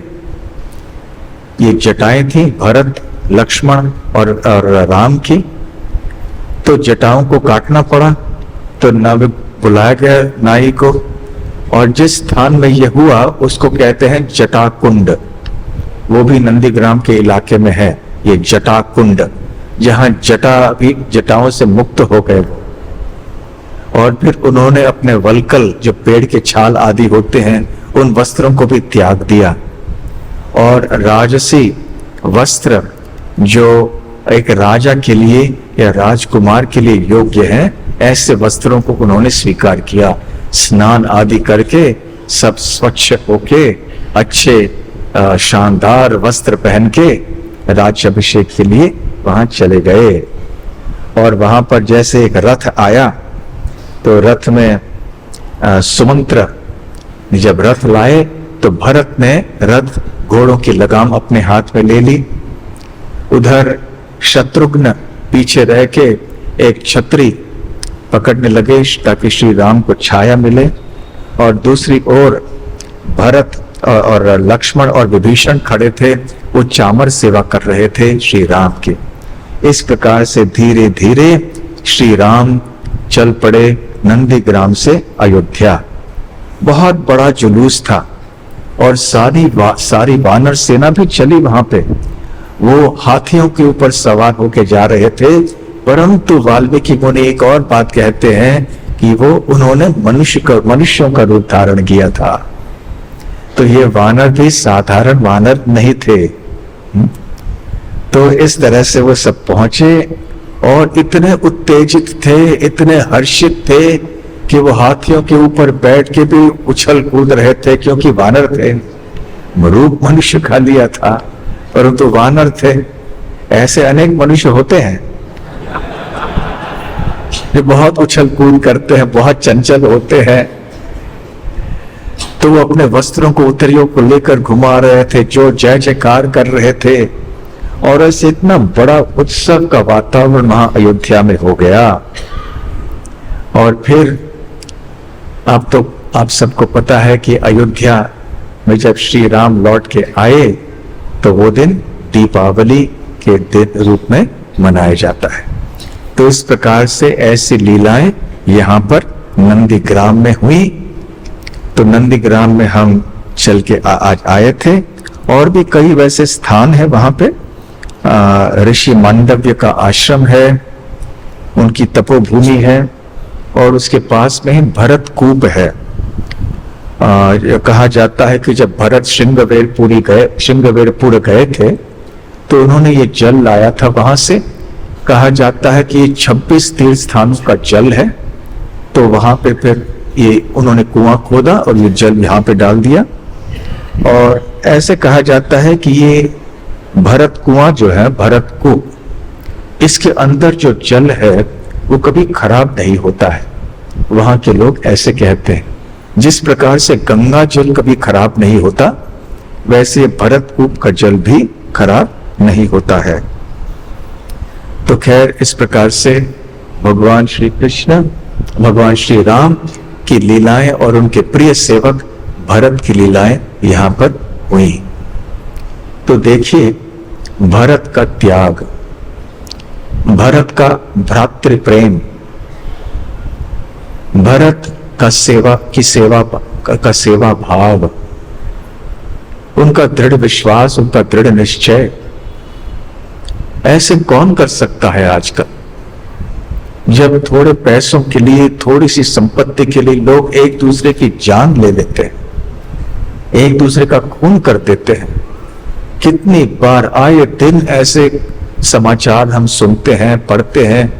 ये जटाएं थी भरत, लक्ष्मण और राम की, तो जटाओं को काटना पड़ा। तो नव बुलाया गया नाई को, और जिस स्थान में यह हुआ उसको कहते हैं जटाकुंड, वो भी नंदीग्राम के इलाके में है ये जटाकुंड, जहां जटा भी जटाओं से मुक्त हो गए। और फिर उन्होंने अपने वल्कल, जो पेड़ के छाल आदि होते हैं, उन वस्त्रों को भी त्याग दिया और राजसी वस्त्र जो एक राजा के लिए या राजकुमार के लिए योग्य हैं, ऐसे वस्त्रों को उन्होंने स्वीकार किया। स्नान आदि करके सब स्वच्छ होके अच्छे शानदार वस्त्र पहन के राज्याभिषेक के लिए वहां चले गए। और वहां पर जैसे एक रथ आया, तो रथ में सुमंत्र जब रथ लाए तो भरत ने रथ घोड़ों की लगाम अपने हाथ में ले ली। उधर शत्रुघ्न पीछे रह के एक छतरी पकड़ने लगे ताकि श्री राम को छाया मिले, और दूसरी ओर भरत और लक्ष्मण और विभीषण खड़े थे, वो चामर सेवा कर रहे थे श्री राम की। इस प्रकार से धीरे धीरे श्री राम चल पड़े नंदीग्राम से अयोध्या। बहुत बड़ा जुलूस था और सारी वानर सेना भी चली वहां पे। वो हाथियों के ऊपर सवार होके जा रहे थे, परंतु वाल्मीकि मुनि एक और बात कहते हैं कि वो उन्होंने मनुष्यों का रूप धारण किया था। तो ये वानर भी साधारण वानर नहीं थे। तो इस तरह से वो सब पहुंचे और इतने उत्तेजित थे, इतने हर्षित थे कि वो हाथियों के ऊपर बैठ के भी उछल कूद रहे थे, क्योंकि वानर थे। रूप मनुष्य खा लिया था, परंतु वानर थे। ऐसे अनेक मनुष्य होते हैं जो बहुत उछल कूद करते हैं, बहुत चंचल होते हैं। तो वो अपने वस्त्रों को, उत्तरियों को लेकर घुमा रहे थे, जो जय जयकार कर रहे थे, और ऐसे इतना बड़ा उत्सव का वातावरण वहां अयोध्या में हो गया। और फिर आप सबको पता है कि अयोध्या में जब श्री राम लौट के आए तो वो दिन दीपावली के दिन रूप में मनाया जाता है। तो इस प्रकार से ऐसी लीलाएं यहाँ पर नंदीग्राम में हुई। तो नंदीग्राम में हम चल के आज आए थे, और भी कई वैसे स्थान है वहां पे। ऋषि मांडव्य का आश्रम है, उनकी तपोभूमि है, और उसके पास में ही भरत कूप है। कहा जाता है कि जब भरत श्रृंगवेरपुर गए थे तो उन्होंने ये जल लाया था वहां से। कहा जाता है कि ये 26 तीर्थ स्थानों का जल है। तो वहां पे फिर ये उन्होंने कुआं खोदा और ये जल यहाँ पे डाल दिया। और ऐसे कहा जाता है कि ये भरत कुआं जो है, भरत कूप, इसके अंदर जो जल है वो कभी खराब नहीं होता है। वहां के लोग ऐसे कहते हैं। जिस प्रकार से गंगा जल कभी खराब नहीं होता, वैसे भरत कूप का जल भी खराब नहीं होता है। तो खैर, इस प्रकार से भगवान श्री कृष्ण, भगवान श्री राम की लीलाएं और उनके प्रिय सेवक भरत की लीलाएं यहां पर हुई। तो देखिए, भरत का त्याग, भरत का भ्रातृ प्रेम, भरत का सेवा भाव, उनका दृढ़ विश्वास, उनका दृढ़ निश्चय, ऐसे कौन कर सकता है आजकल? जब थोड़े पैसों के लिए, थोड़ी सी संपत्ति के लिए लोग एक दूसरे की जान ले लेते हैं, एक दूसरे का खून कर देते हैं। कितनी बार आए दिन ऐसे समाचार हम सुनते हैं, पढ़ते हैं।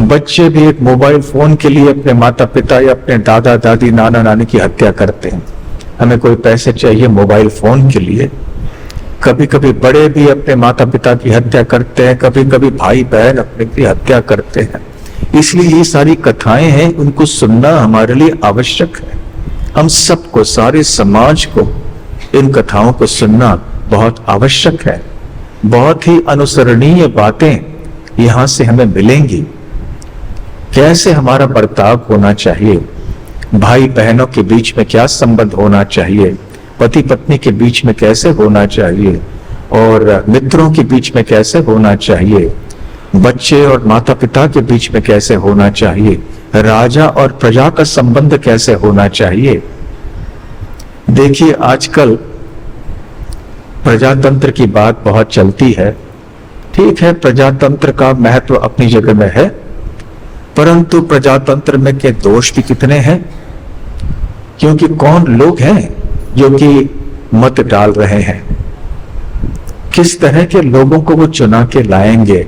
बच्चे भी एक मोबाइल फोन के लिए अपने माता पिता या अपने दादा दादी, नाना नानी की हत्या करते हैं। हमें कोई पैसे चाहिए मोबाइल फोन के लिए। कभी कभी बड़े भी अपने माता पिता की हत्या करते हैं, कभी कभी भाई बहन अपने की हत्या करते हैं। इसलिए ये सारी कथाएं हैं, उनको सुनना हमारे लिए आवश्यक है। हम सबको, सारे समाज को इन कथाओं को सुनना बहुत आवश्यक है। बहुत ही अनुसरणीय बातें यहां से हमें मिलेंगी। कैसे हमारा बर्ताव होना चाहिए, भाई बहनों के बीच में क्या संबंध होना चाहिए, पति पत्नी के बीच में कैसे होना चाहिए, और मित्रों के बीच में कैसे होना चाहिए, बच्चे और माता पिता के बीच में कैसे होना चाहिए, राजा और प्रजा का संबंध कैसे होना चाहिए। देखिए, आजकल प्रजातंत्र की बात बहुत चलती है। ठीक है, प्रजातंत्र का महत्व अपनी जगह में है, परंतु प्रजातंत्र में के दोष भी कितने हैं। क्योंकि कौन लोग हैं जो कि मत डाल रहे हैं, किस तरह के लोगों को वो चुना के लाएंगे।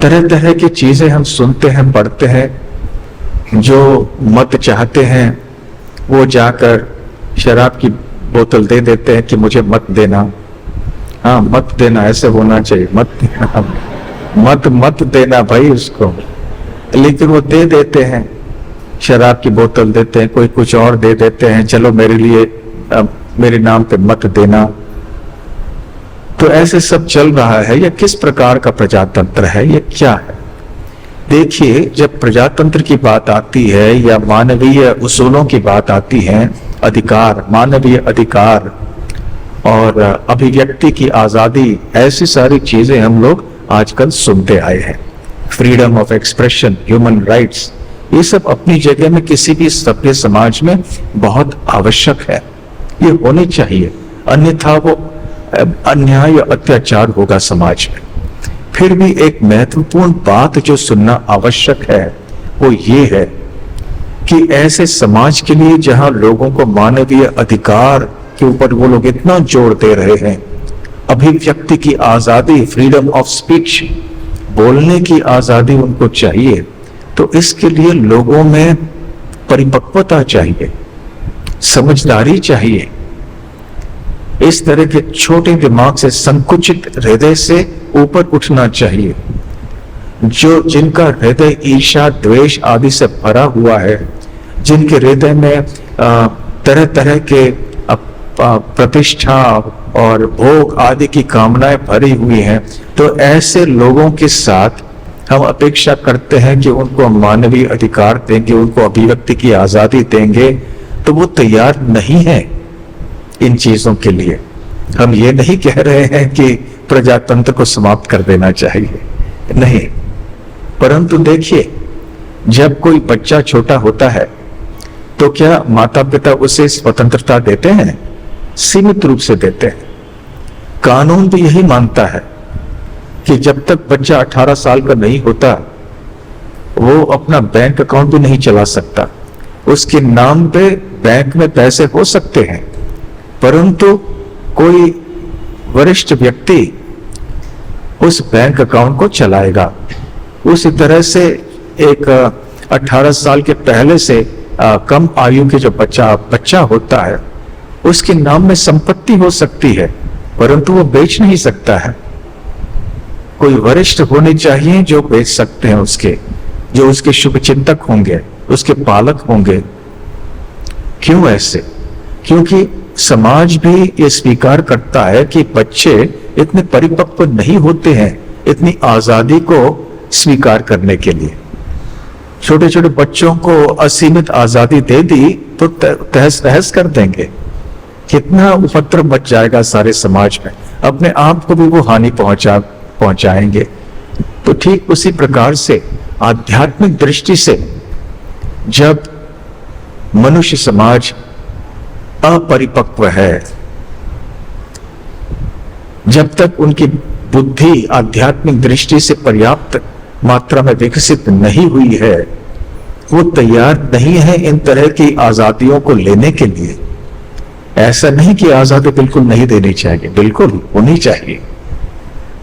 तरह तरह की चीजें हम सुनते हैं, पढ़ते हैं। जो मत चाहते हैं वो जाकर शराब की बोतल दे देते हैं कि मुझे मत देना। हाँ, मत देना, ऐसे होना चाहिए, मत देना, मत देना भाई उसको। लेकिन वो दे देते हैं, शराब की बोतल देते हैं, कोई कुछ और दे देते हैं, चलो मेरे लिए, मेरे नाम पे मत देना। तो ऐसे सब चल रहा है। यह किस प्रकार का प्रजातंत्र है, ये क्या है? देखिए, जब प्रजातंत्र की बात आती है या मानवीय उसूलों की बात आती है, अधिकार, मानवीय अधिकार और अभिव्यक्ति की आजादी, ऐसी सारी चीजें हम लोग आजकल सुनते आए हैं। Freedom of expression, human rights, ये सब अपनी जगह में किसी भी सभ्य समाज में बहुत आवश्यक है, ये होने चाहिए। अन्यथा वो अन्याय या अत्याचार होगा समाज में। फिर भी एक महत्वपूर्ण बात जो सुनना आवश्यक है वो ये है कि ऐसे समाज के लिए जहां लोगों को मानवीय अधिकार के ऊपर वो लोग इतना जोर दे रहे हैं, अभिव्यक्ति की आजादी, फ्रीडम ऑफ स्पीच, बोलने की आजादी उनको चाहिए, तो इसके लिए लोगों में परिपक्वता चाहिए, समझदारी चाहिए। इस तरह के छोटे दिमाग से, संकुचित हृदय से ऊपर उठना चाहिए। जिनका हृदय ईर्ष्या, द्वेष आदि से भरा हुआ है, जिनके हृदय में तरह तरह के प्रतिष्ठा और भोग आदि की कामनाएं भरी हुई हैं, तो ऐसे लोगों के साथ हम अपेक्षा करते हैं कि उनको मानवीय अधिकार देंगे, उनको अभिव्यक्ति की आजादी देंगे, तो वो तैयार नहीं है इन चीजों के लिए। हम ये नहीं कह रहे हैं कि प्रजातंत्र को समाप्त कर देना चाहिए, नहीं। परंतु देखिए, जब कोई बच्चा छोटा होता है तो क्या माता पिता उसे स्वतंत्रता देते हैं? सीमित रूप से देते हैं। कानून भी यही मानता है कि जब तक बच्चा 18 साल का नहीं होता वो अपना बैंक अकाउंट भी नहीं चला सकता। उसके नाम पे बैंक में पैसे हो सकते हैं, परंतु कोई वरिष्ठ व्यक्ति उस बैंक अकाउंट को चलाएगा। उसी तरह से एक 18 साल के पहले से कम आयु के जो बच्चा होता है उसके नाम में संपत्ति हो सकती है, परंतु वो बेच नहीं सकता है। कोई वरिष्ठ होने चाहिए जो बेच सकते हैं, जो उसके शुभ चिंतक होंगे, उसके पालक होंगे। क्यों ऐसे? क्योंकि समाज भी ये स्वीकार करता है कि बच्चे इतने परिपक्व नहीं होते हैं इतनी आजादी को स्वीकार करने के लिए। छोटे छोटे बच्चों को असीमित आजादी दे दी तो तहस नहस कर देंगे, कितना उपद्रव मच जाएगा सारे समाज में, अपने आप को भी वो हानि पहुंचाएंगे। तो ठीक उसी प्रकार से आध्यात्मिक दृष्टि से जब मनुष्य समाज अपरिपक्व है, जब तक उनकी बुद्धि आध्यात्मिक दृष्टि से पर्याप्त मात्रा में विकसित नहीं हुई है, वो तैयार नहीं है इन तरह की आजादियों को लेने के लिए। ऐसा नहीं कि आजादी बिल्कुल नहीं देनी चाहिए, बिल्कुल होनी चाहिए,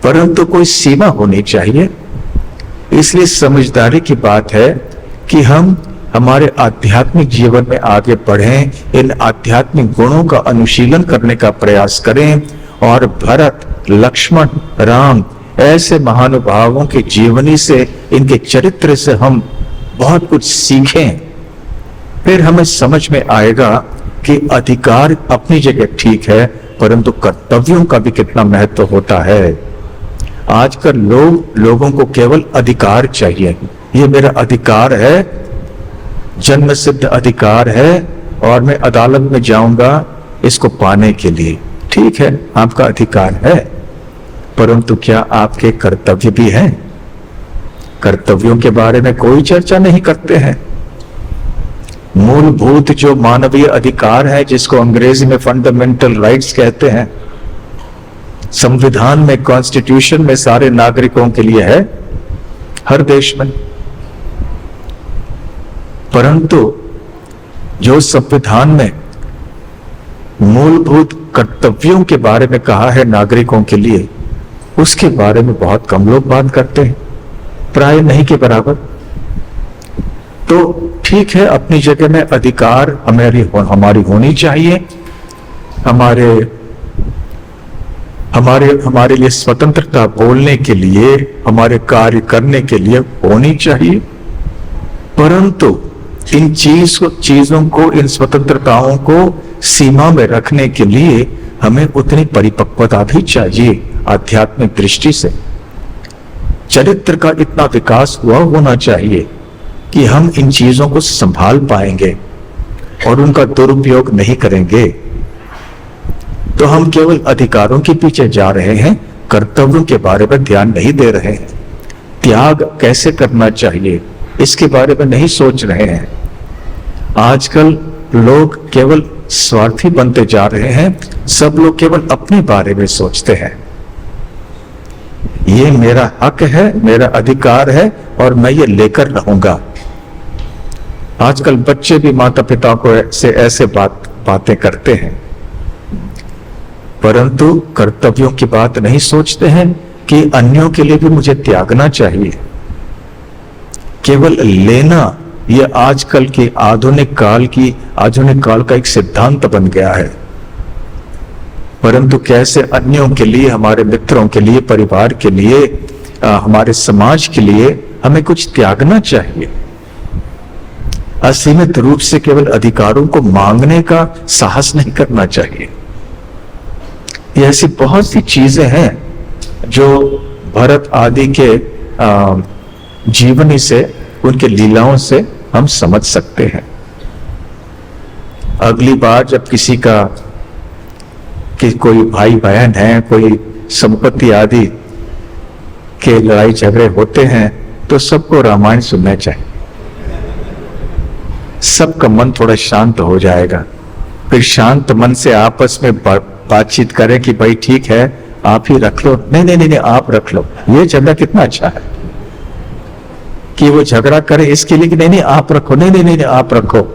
परंतु कोई सीमा होनी चाहिए। इसलिए समझदारी की बात है कि हम हमारे आध्यात्मिक जीवन में आगे बढ़ें, इन आध्यात्मिक गुणों का अनुशीलन करने का प्रयास करें और भरत, लक्ष्मण, राम ऐसे महानुभावों की जीवनी से, इनके चरित्र से हम बहुत कुछ सीखें। फिर हमें समझ में आएगा कि अधिकार अपनी जगह ठीक है, परंतु कर्तव्यों का भी कितना महत्व होता है। आजकल लोगों को केवल अधिकार चाहिए, ये मेरा अधिकार है, जन्म सिद्ध अधिकार है और मैं अदालत में जाऊंगा इसको पाने के लिए। ठीक है, आपका अधिकार है, परंतु क्या आपके कर्तव्य भी हैं? कर्तव्यों के बारे में कोई चर्चा नहीं करते हैं। मूलभूत जो मानवीय अधिकार है, जिसको अंग्रेजी में फंडामेंटल राइट्स कहते हैं, संविधान में, कॉन्स्टिट्यूशन में सारे नागरिकों के लिए है, हर देश में। परंतु जो संविधान में मूलभूत कर्तव्यों के बारे में कहा है नागरिकों के लिए, उसके बारे में बहुत कम लोग बात करते हैं, प्राय नहीं के बराबर। तो ठीक है, अपनी जगह में अधिकार हमारी होनी चाहिए, हमारे लिए स्वतंत्रता बोलने के लिए, हमारे कार्य करने के लिए होनी चाहिए, परंतु इन चीजों को, इन स्वतंत्रताओं को सीमा में रखने के लिए हमें उतनी परिपक्वता भी चाहिए आध्यात्मिक दृष्टि से। चरित्र का इतना विकास हुआ होना चाहिए कि हम इन चीजों को संभाल पाएंगे और उनका दुरुपयोग नहीं करेंगे। तो हम केवल अधिकारों के पीछे जा रहे हैं, कर्तव्यों के बारे में ध्यान नहीं दे रहे हैं। त्याग कैसे करना चाहिए इसके बारे में नहीं सोच रहे हैं। आजकल लोग केवल स्वार्थी बनते जा रहे हैं, सब लोग केवल अपने बारे में सोचते हैं। ये मेरा हक है, मेरा अधिकार है और मैं ये लेकर रहूंगा। आजकल बच्चे भी माता पिता को से ऐसे बातें करते हैं, परंतु कर्तव्यों की बात नहीं सोचते हैं कि अन्यों के लिए भी मुझे त्यागना चाहिए। केवल लेना, यह आजकल के आधुनिक काल का एक सिद्धांत बन गया है, परंतु कैसे अन्यों के लिए, हमारे मित्रों के लिए, परिवार के लिए, हमारे समाज के लिए हमें कुछ त्यागना चाहिए। असीमित रूप से केवल अधिकारों को मांगने का साहस नहीं करना चाहिए। ये ऐसी बहुत सी चीजें हैं जो भरत आदि के जीवनी से, उनके लीलाओं से हम समझ सकते हैं। अगली बार जब किसी का कोई भाई बहन है, कोई संपत्ति आदि के लड़ाई झगड़े होते हैं, तो सबको रामायण सुनना चाहिए। सबका मन थोड़ा शांत हो जाएगा। फिर शांत मन से आपस में बातचीत करें कि भाई ठीक है, आप ही रख लो, नहीं नहीं नहीं, नहीं आप रख लो। ये झगड़ा कितना अच्छा है कि वो झगड़ा करे इसके लिए कि नहीं नहीं आप रखो, नहीं नहीं नहीं, नहीं आप रखो,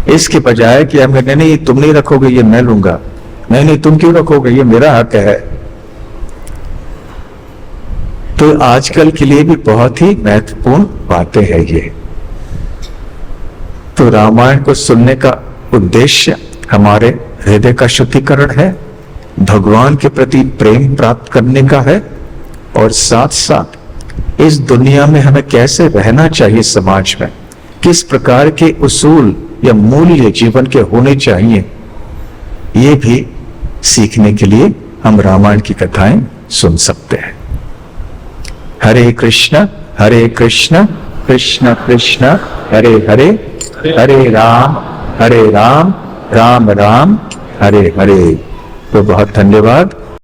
इसके बजाय कि हम नहीं नहीं तुम नहीं रखोगे ये मैं लूंगा, नहीं नहीं तुम क्यों रखोगे ये मेरा हक है। तो आजकल के लिए भी बहुत ही महत्वपूर्ण बातें हैं ये। तो रामायण को सुनने का उद्देश्य हमारे हृदय का शुद्धिकरण है, भगवान के प्रति प्रेम प्राप्त करने का है, और साथ साथ इस दुनिया में हमें कैसे रहना चाहिए, समाज में किस प्रकार के उसूल या मूल्य जीवन के होने चाहिए, ये भी सीखने के लिए हम रामायण की कथाएं सुन सकते हैं। हरे कृष्ण कृष्ण कृष्ण हरे हरे, हरे राम राम राम हरे हरे। तो बहुत धन्यवाद।